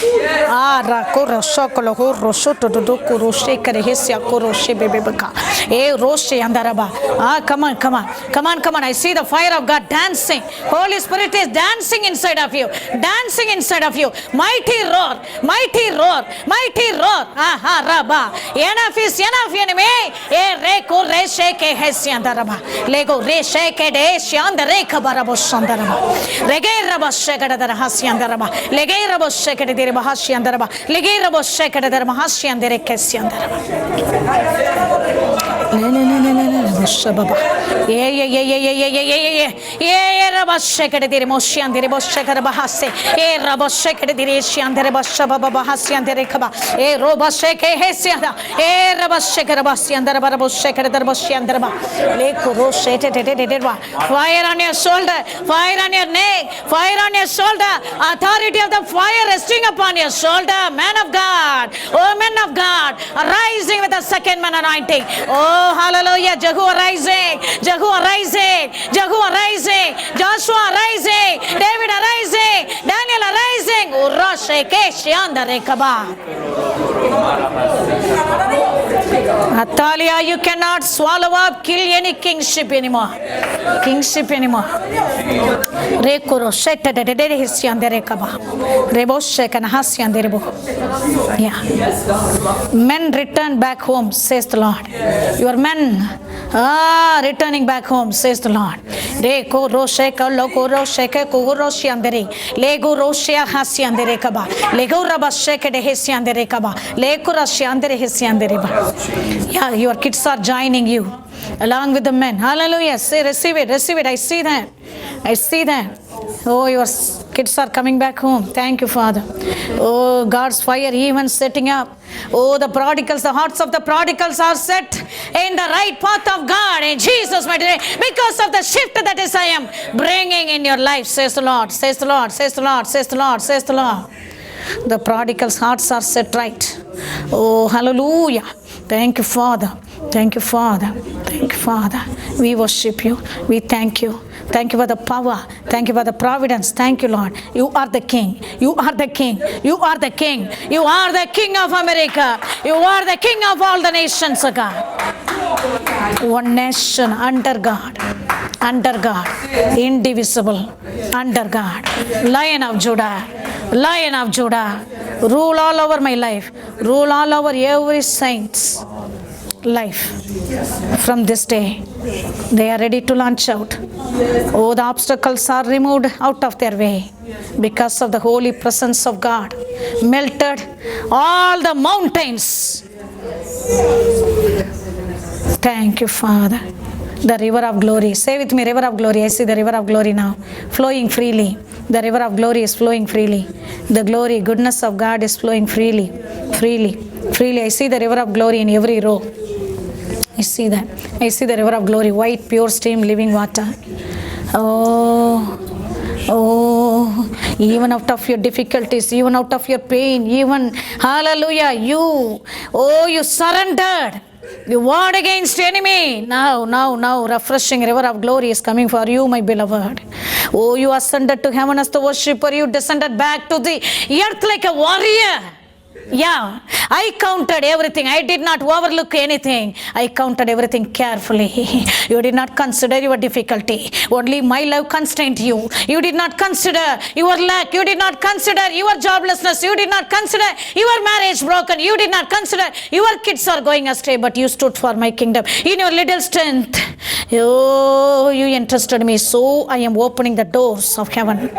Come on. I see the fire of God dancing. Holy Spirit is dancing inside of you. Dancing inside inside of you. Mighty roar, mighty roar, mighty roar. Aha, Rabba. Enough is enough, enemy. E reko resheke hesiandaraba. Lego resheke de shiandare kabarabo shandaraba. Regera bashekada hasiandaraba. Legera bashekada de bahashiandaraba. Legera bashekada de bahashiandere kesiandaraba. Baba. Rabashekada de Moshiandere Boshekada Bahase. E Rabashekada de Shiandere Bashababa Bahasiandere Kaba. E Robasheke Hesianda. E Rabashekada Basiandara Baraboshekada Boshiandaraba. Leko Roshete. Fire on your shoulder, fire on your neck, fire on your shoulder. Authority of the fire resting upon your shoulder. Man of God, oh men of God, arising with the second man anointing. Oh hallelujah, Jehu arising, Jehu arising, Jehu arising, Joshua arising, David arising, Daniel arising. Urasheke Shiandare Kaba. Atalia, you cannot swallow up, kill any kingship anymore. Kingship anymore. Rekuro shete de hisiandere kaba. Rebo shekana hasiandere bo. Yeah. Men return back home, says the Lord. Your men returning back home, says the Lord. Reko rosheka loko rosheka kuguroshiandere. Lego roshia hasiandere kaba. Lego rabasheke de hisiandere kaba. Leko rashiandere hisiandere ba. Yeah, your kids are joining you along with the men. Hallelujah. Say, receive it, receive it. I see that. I see that. Oh, your kids are coming back home. Thank you, Father. Oh, God's fire even setting up. Oh, the prodigals, the hearts of the prodigals are set in the right path of God in Jesus' mighty name. Because of the shift that is I am bringing in your life, says the Lord, says the Lord, says the Lord, says the Lord, says the Lord. The prodigals' hearts are set right. Oh, hallelujah. Thank you, Father. Thank you, Father. Thank you, Father. We worship you. We thank you. Thank you for the power. Thank you for the providence. Thank you, Lord. You are the King. You are the King. You are the King. You are the King of America. You are the King of all the nations, God. One nation under God. Under God. Indivisible. Under God. Lion of Judah. Lion of Judah. Rule all over my life. Rule all over every saint's life. From this day, they are ready to launch out. Oh, the obstacles are removed out of their way because of the holy presence of God. Melted all the mountains. Thank you, Father. The river of glory. Say with me, river of glory. I see the river of glory now flowing freely. The river of glory is flowing freely. The glory, goodness of God is flowing freely. Freely. Freely. I see the river of glory in every row. I see that. I see the river of glory, white, pure stream, living water. Oh, even out of your difficulties, even out of your pain, even, hallelujah, you surrendered. You warred against enemy. Now, refreshing river of glory is coming for you, my beloved. Oh, you ascended to heaven as the worshipper. You descended back to the earth like a warrior. Yeah, I counted everything. I did not overlook anything. I counted everything carefully. You did not consider your difficulty. Only my love constrained you. You did not consider your lack. You did not consider your joblessness. You did not consider your marriage broken. You did not consider your kids are going astray. But you stood for my kingdom. In your little strength, oh, you entrusted me. So I am opening the doors of heaven.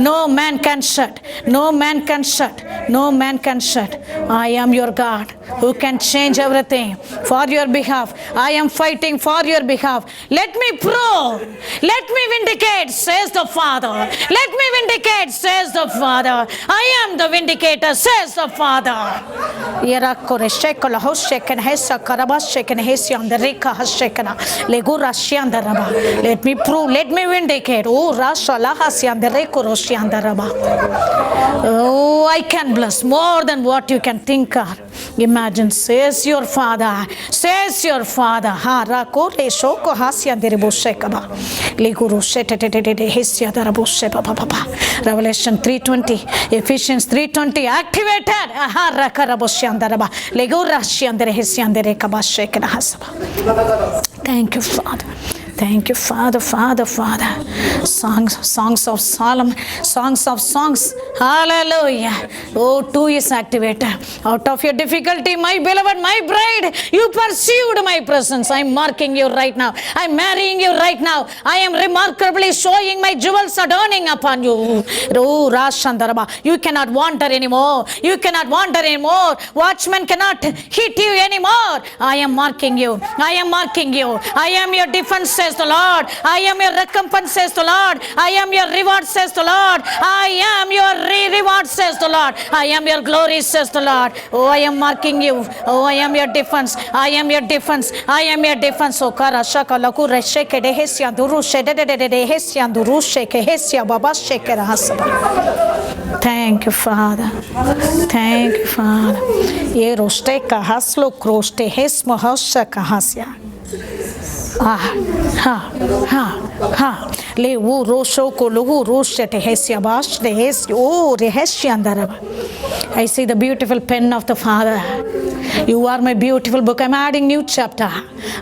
No man can shut. No man can shut. No man can shut. I am your God who can change everything for your behalf. I am fighting for your behalf. Let me prove. Let me vindicate, says the Father. Let me vindicate, says the Father. I am the vindicator, says the Father. Let me prove. Let me vindicate. Oh, I can bless more than what you can think or imagine, says your Father. Says your Father. Revelation 3:20, Ephesians 3:20, activated. Thank you, Father. Thank you, Father, Father, Father. Songs of Solomon, songs of songs. Hallelujah. Oh, 2 is activated. Out of your difficulty, my beloved, my bride, you pursued my presence. I'm marking you right now. I'm marrying you right now. I am remarkably showing my jewels adorning upon you. Oh, Rashandaraba. You cannot wander anymore. You cannot wander anymore. Watchmen cannot hit you anymore. I am marking you. I am marking you. I am your defense, says the Lord. I am your recompense, says the Lord. I am your reward, says the Lord. I am your reward, says the Lord. I am your glory, says the Lord. Oh, I am marking you. Oh, I am your defense. I am your defense. I am your defense. Oh, Karashaka Laku Resheke Dehesia Durushe Dehesia Durushe Kehesia Baba Shekera Hasaba. Thank you, Father. Thank you, Father. Ye Rosteka Haslo Kroste Hesmo Hoshaka Hasya. Le wo rosho ko lugu roshe tehesya bash dehes o rehesyandaraba. I see the beautiful pen of the Father. You are my beautiful book. I'm adding new chapter.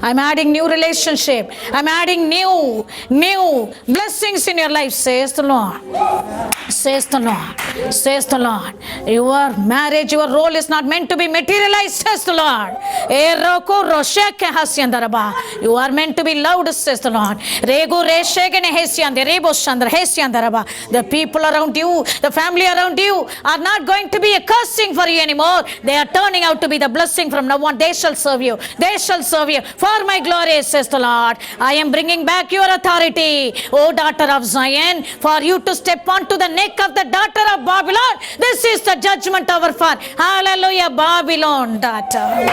I'm adding new relationship. I'm adding new blessings in your life, says the Lord. Says the Lord. Says the Lord. Your marriage, your role is not meant to be materialized, says the Lord. You are meant to be loved, says the Lord. The people around you, the family around you are not going to be a cursing for you anymore. They are turning out to be the blessing from now on. They shall serve you. They shall serve you for my glory, says the Lord. I am bringing back your authority, O daughter of Zion, for you to step onto the neck of the daughter of Babylon. This is the judgment hour for, hallelujah, Babylon daughter.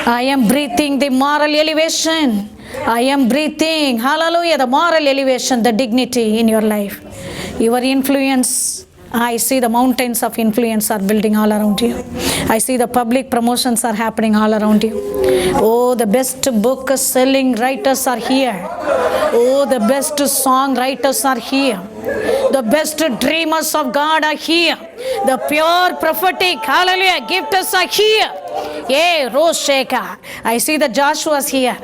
I am breathing the moral elevation. I am breathing, hallelujah, the moral elevation, the dignity in your life. Your influence, I see the mountains of influence are building all around you. I see the public promotions are happening all around you. Oh, the best book selling writers are here. Oh, the best song writers are here. The best dreamers of God are here. The pure prophetic, hallelujah, gifters are here. Yeah, Rosheka. I see the Joshua's here.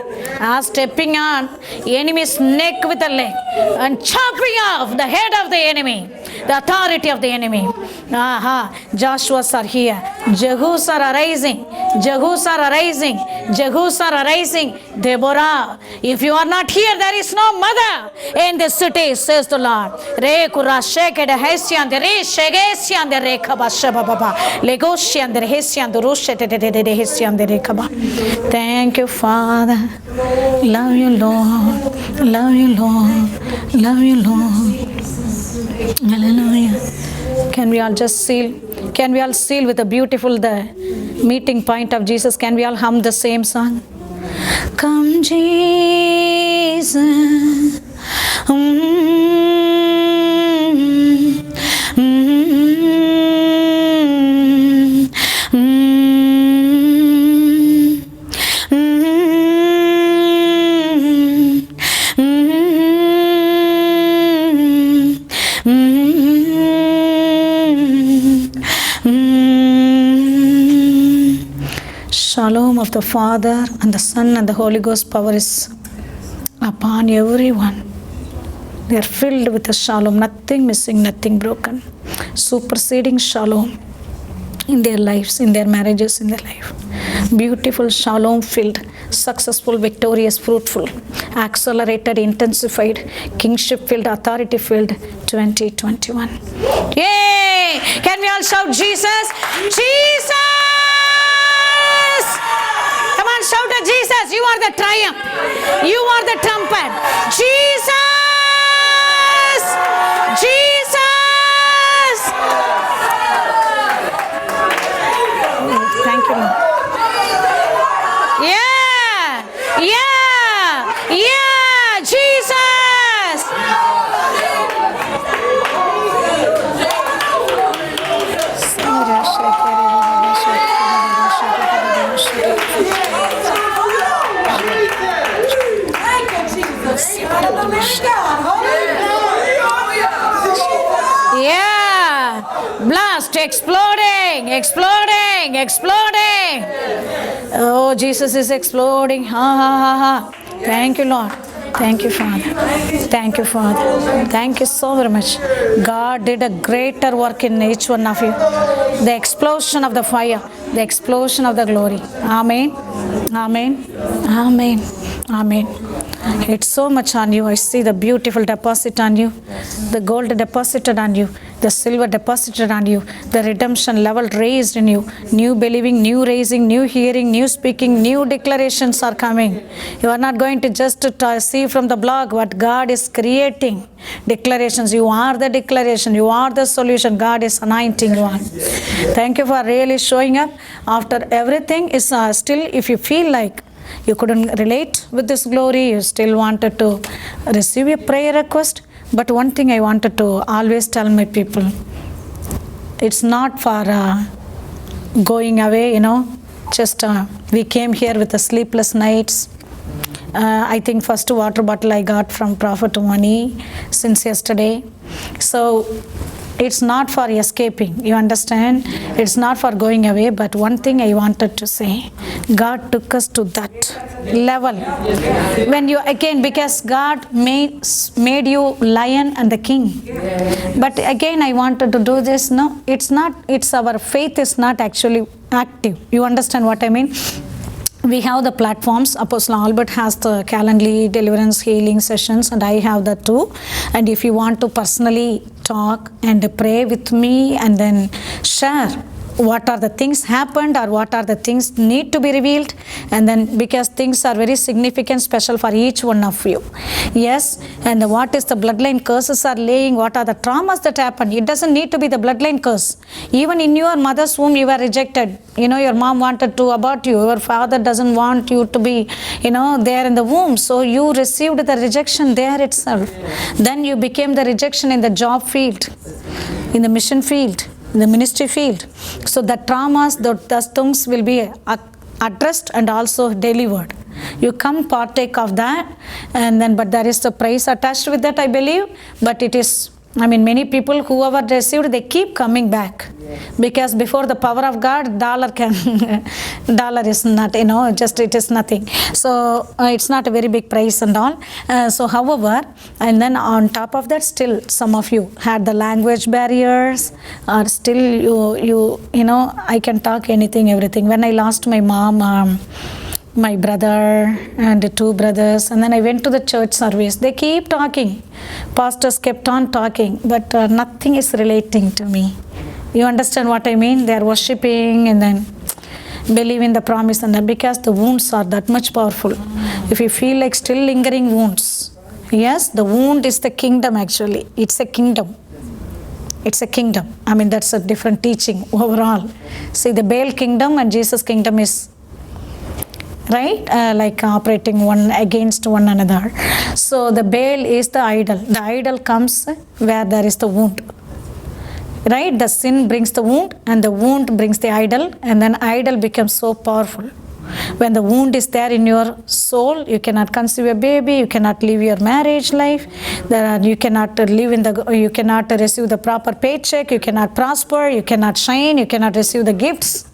Stepping on enemy's neck with a leg and chopping off the head of the enemy, the authority of the enemy. Joshua's are here. Jehus are arising. Jehus are arising. Jehus are arising. Deborah, if you are not here, there is no mother in this city, says the Lord. Thank you, Father. Love you, Lord. Love you, Lord. Love you, Lord. Hallelujah. Can we all just seal? Can we all seal with a beautiful the meeting point of Jesus? Can we all hum the same song? Come, Jesus. Shalom of the Father and the Son and the Holy Ghost power is upon everyone. They are filled with the shalom, nothing missing, nothing broken. Superseding shalom in their lives, in their marriages, in their life. Beautiful shalom filled, successful, victorious, fruitful, accelerated, intensified, kingship filled, authority filled 2021. Yay! Can we all shout Jesus? Jesus! Come on, shout at Jesus. You are the triumph. You are the trumpet. Jesus! Jesus! Thank you, Lord. Yeah! Yeah! Yeah! Jesus! Yeah, blast, exploding, exploding, exploding. Oh, Jesus is exploding. Ha ha ha ha. Thank you, Lord. Thank you, Father. Thank you, Father. Thank you so very much. God did a greater work in each one of you. The explosion of the fire, the explosion of the glory. Amen. Amen. Amen. Amen. It's so much on you. I see the beautiful deposit on you, the gold deposited on you, the silver deposited on you, the redemption level raised in you, new believing, new raising, new hearing, new speaking, new declarations are coming. You are not going to just see from the blog what God is creating. Declarations. You are the declaration. You are the solution. God is anointing you on. Thank you for really showing up. After everything is still, if you feel like you couldn't relate with this glory, you still wanted to receive a prayer request. But one thing I wanted to always tell my people, it's not for going away, just we came here with the sleepless nights. I think first water bottle I got from Prophet Mani since yesterday. So it's not for escaping, you understand? It's not for going away, but one thing I wanted to say, God took us to that level. When you, again, because God made you lion and the king. But again, I wanted to do this, no, it's our faith is not actually active. You understand what I mean? We have the platforms. Apostle Albert has the Calendly deliverance healing sessions, and I have that too. And if you want to personally talk and pray with me and then share what are the things happened or what are the things need to be revealed, and then because things are very significant, special for each one of you. Yes, and what is the bloodline curses are laying, what are the traumas that happen. It doesn't need to be the bloodline curse. Even in your mother's womb you were rejected. Your mom wanted to abort you, your father doesn't want you to be there in the womb, so you received the rejection there itself. Then you became the rejection in the job field, in the mission field, in the ministry field. So the traumas, those things will be addressed and also delivered. You come partake of that, and then but there is the price attached with that, I believe. But it is, many people whoever received, they keep coming back, because before the power of God, dollar is not, just it is nothing. So it's not a very big price and all. So however, and then on top of that, still some of you had the language barriers, or still you I can talk anything, everything. When I lost my mom, my brother and the two brothers, and then I went to the church service, they keep talking, pastors kept on talking, but nothing is relating to me. You understand what I mean? They are worshipping and then believe in the promise, and that because the wounds are that much powerful. If you feel like still lingering wounds, yes, the wound is the kingdom. Actually it's a kingdom. It's a kingdom. That's a different teaching overall. See, the Baal kingdom and Jesus kingdom is right, like operating one against one another. So the Baal is the idol. The idol comes where there is the wound, right? The sin brings the wound, and the wound brings the idol, and then idol becomes so powerful. When the wound is there in your soul, you cannot conceive a baby, you cannot live your marriage life, you cannot you cannot receive the proper paycheck, you cannot prosper, you cannot shine, you cannot receive the gifts.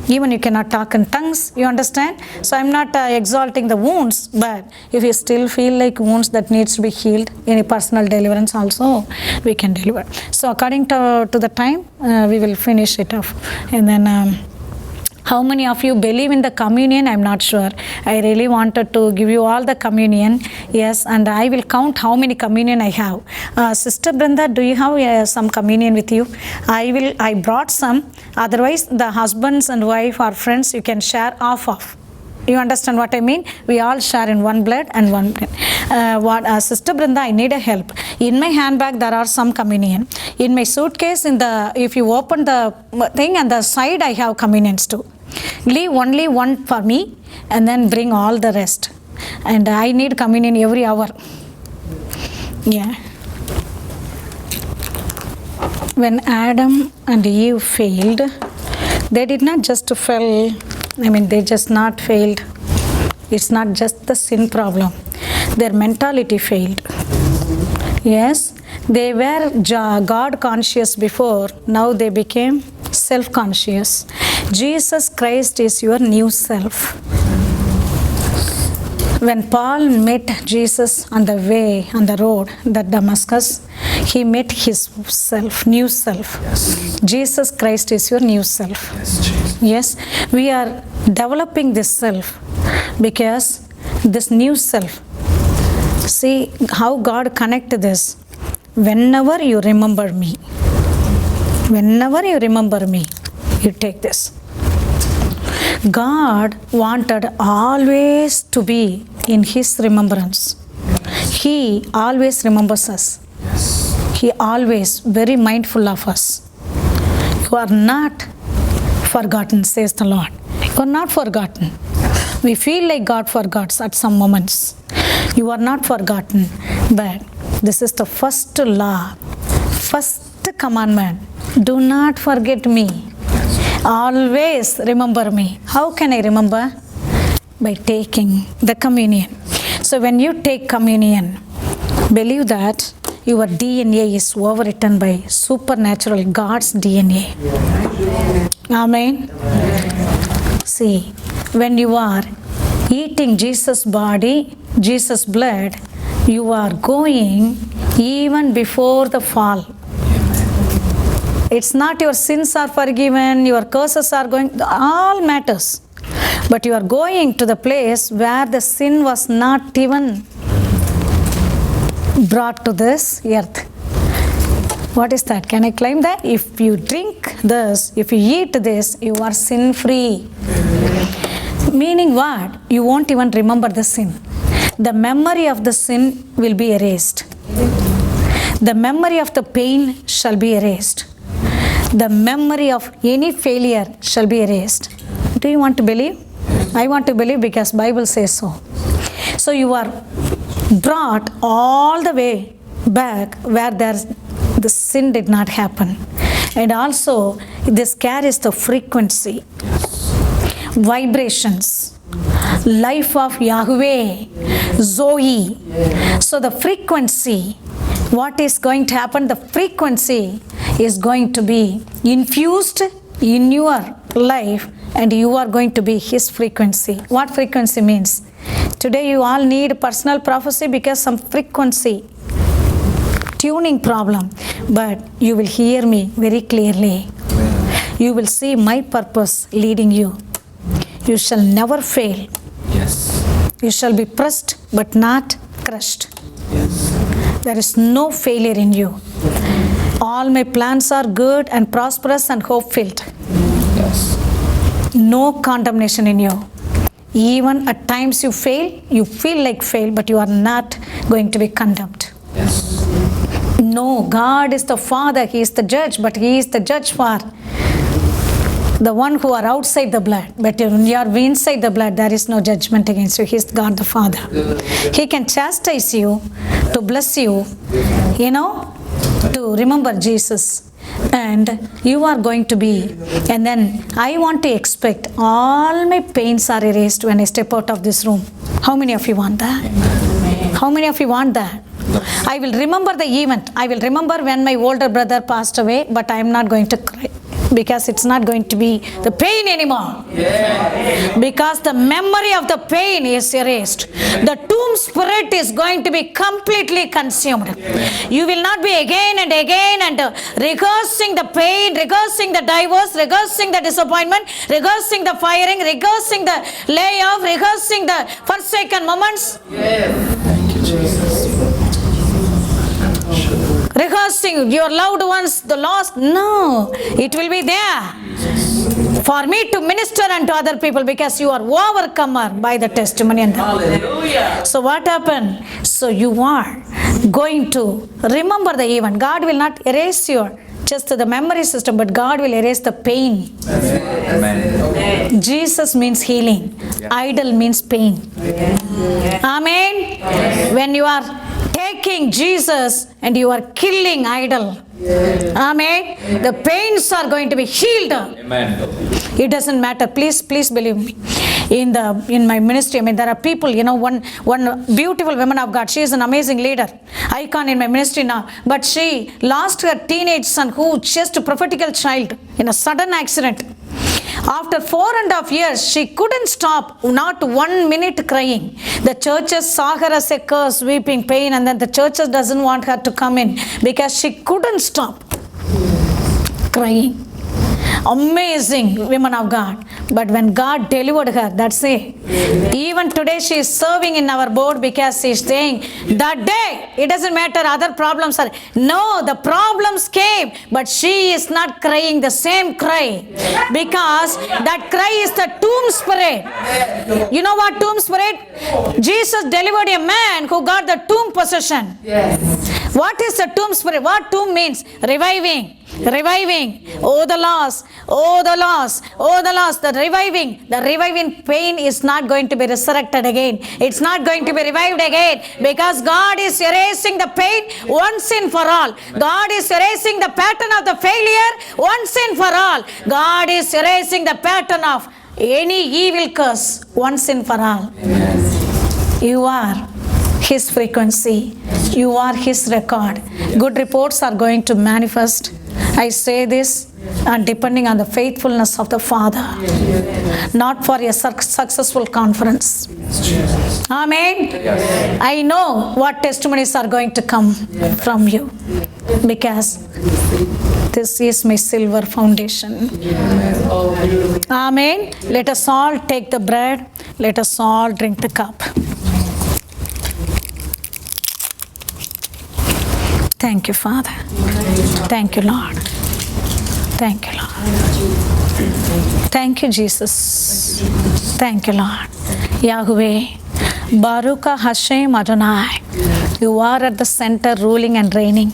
Even you cannot talk in tongues, you understand? So I'm not exalting the wounds, but if you still feel like wounds that needs to be healed, any personal deliverance also, we can deliver. So according to the time, we will finish it off. And then how many of you believe in the communion? I'm not sure. I really wanted to give you all the communion. Yes, and I will count how many communion I have. Sister Brenda, do you have some communion with you? I brought some. Otherwise, the husbands and wife or friends, you can share off. You understand what I mean? We all share in one blood and one blood. Sister Brenda, I need a help. In my handbag, there are some communion. In my suitcase, if you open the thing and the side, I have communions too. Leave only one for me and then bring all the rest. And I need communion every hour. Yeah. When Adam and Eve failed, they did not just fail. They just not failed. It's not just the sin problem. Their mentality failed. Yes, they were God conscious before. Now they became self-conscious. Jesus Christ is your new self. When Paul met Jesus on the way, on the road, that Damascus, he met his self, new self. Yes. Jesus Christ is your new self. Yes, Jesus. Yes, we are developing this self because this new self. See how God connected this. Whenever you remember me, you take this. God wanted always to be in His remembrance. He always remembers us. Yes. He always very mindful of us. You are not forgotten, says the Lord. You are not forgotten. We feel like God forgets at some moments. You are not forgotten, but this is the first law, first commandment. Do not forget me. Always remember me. How can I remember? By taking the communion. So when you take communion, believe that your DNA is overwritten by supernatural God's DNA. Amen. See, when you are eating Jesus' body, Jesus' blood, you are going even before the fall. It's not your sins are forgiven, your curses are going, all matters. But you are going to the place where the sin was not even brought to this earth. What is that? Can I claim that? If you drink this, if you eat this, you are sin free. Meaning what? You won't even remember the sin. The memory of the sin will be erased. The memory of the pain shall be erased. The memory of any failure shall be erased. Do you want to believe? I want to believe because Bible says so. So you are brought all the way back where the sin did not happen. And also this carries the frequency, vibrations, life of Yahweh, Zoe. So the frequency, what is going to happen? The frequency is going to be infused in your life and you are going to be His frequency. What frequency means? Today you all need personal prophecy because some frequency tuning problem, but you will hear me very clearly. You will see my purpose leading you. You shall never fail. Yes. You shall be pressed but not crushed. Yes. There is no failure in you. All my plans are good and prosperous and hope-filled. Yes. No condemnation in you. Even at times you fail, you feel like fail, but you are not going to be condemned. Yes. No, God is the Father, He is the judge, but He is the judge for the one who are outside the blood. But when you are inside the blood, there is no judgment against you. He is God the Father. He can chastise you, to bless you, to remember Jesus. And you are going to be, and then I want to expect all my pains are erased when I step out of this room. How many of you want that? How many of you want that? I will remember the event. I will remember when my older brother passed away, but I am not going to cry because it's not going to be the pain anymore. Because the memory of the pain is erased. The tomb spirit is going to be completely consumed. You will not be again and rehearsing the pain, rehearsing the divorce, rehearsing the disappointment, rehearsing the firing, rehearsing the layoff, rehearsing the forsaken moments. Thank you, Jesus. Rehearsing your loved ones, the lost. No, it will be there for me to minister unto other people because you are overcomer by the testimony. And Hallelujah. so what happened? So you are going to remember the event. God will not erase your just the memory system, but God will erase the pain. Amen. Jesus means healing. Idol means pain. Amen. When you are taking Jesus and you are killing idol. Amen. The pains are going to be healed. Amen. It doesn't matter. Please believe me. In my ministry, there are people, one beautiful woman of God. She is an amazing leader, icon in my ministry now. But she lost her teenage son, who just a prophetical child, in a sudden accident. After 4.5 years, she couldn't stop, not 1 minute crying. The churches saw her as a curse, weeping, pain, and then the churches doesn't want her to come in because she couldn't stop crying. Amazing women of God. But when God delivered her, that's it. Even today she is serving in our board because she is saying, that day, it doesn't matter, other problems are. No, the problems came, but she is not crying the same cry. Because that cry is the tomb spirit. You know what tomb spirit? Jesus delivered a man who got the tomb possession. Yes. What is the tomb spirit? What tomb means? Reviving. Reviving. Oh, the loss. Oh, the loss. Oh, the loss. The reviving pain is not going to be resurrected again. It's not going to be revived again because God is erasing the pain once and for all. God is erasing the pattern of the failure once and for all. God is erasing the pattern of any evil curse once and for all. You are His frequency. You are His record. Good reports are going to manifest. I say this depending on the faithfulness of the Father, not for a successful conference. Amen. I know what testimonies are going to come from you because this is my silver foundation. Amen. Let us all take the bread. Let us all drink the cup. Thank you, Father. Thank you, Lord. Thank you, Lord. Thank you, Jesus. Thank you, Lord. Yahweh, Baruch Hashem Adonai, you are at the center ruling and reigning.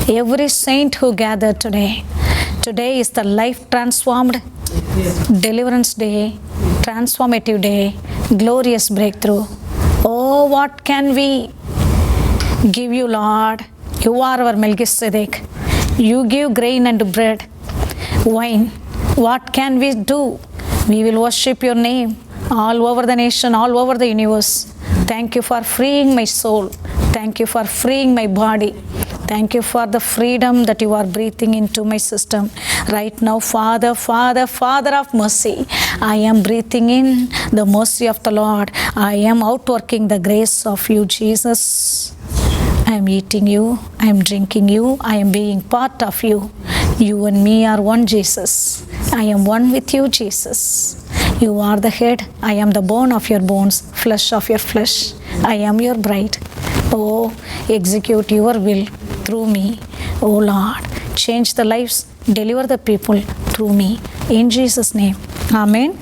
Every saint who gathered today, today is the life transformed, deliverance day, transformative day, glorious breakthrough. Oh, what can we give you, Lord? You are our Melchizedek. You give grain and bread, wine. What can we do? We will worship your name all over the nation, all over the universe. Thank you for freeing my soul. Thank you for freeing my body. Thank you for the freedom that you are breathing into my system. Right now, Father, Father, Father of mercy, I am breathing in the mercy of the Lord. I am outworking the grace of you, Jesus. I am eating you, I am drinking you, I am being part of you. You and me are one, Jesus. I am one with you, Jesus. You are the head, I am the bone of your bones, flesh of your flesh. I am your bride. Oh, execute your will through me. Oh Lord, change the lives, deliver the people through me. In Jesus' name, Amen.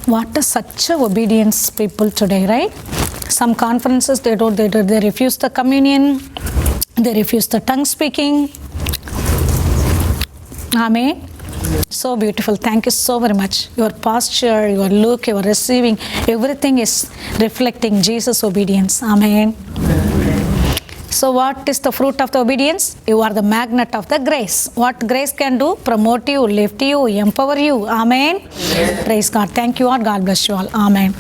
What is such a obedience people today, right? Some conferences they refuse the communion, they refuse the tongue speaking. Amen. So beautiful. Thank you so very much. Your posture, your look, your receiving, everything is reflecting Jesus' obedience. Amen. So what is the fruit of the obedience? You are the magnet of the grace. What grace can do? Promote you, lift you, empower you. Amen. Praise God. Thank you all. God bless you all. Amen.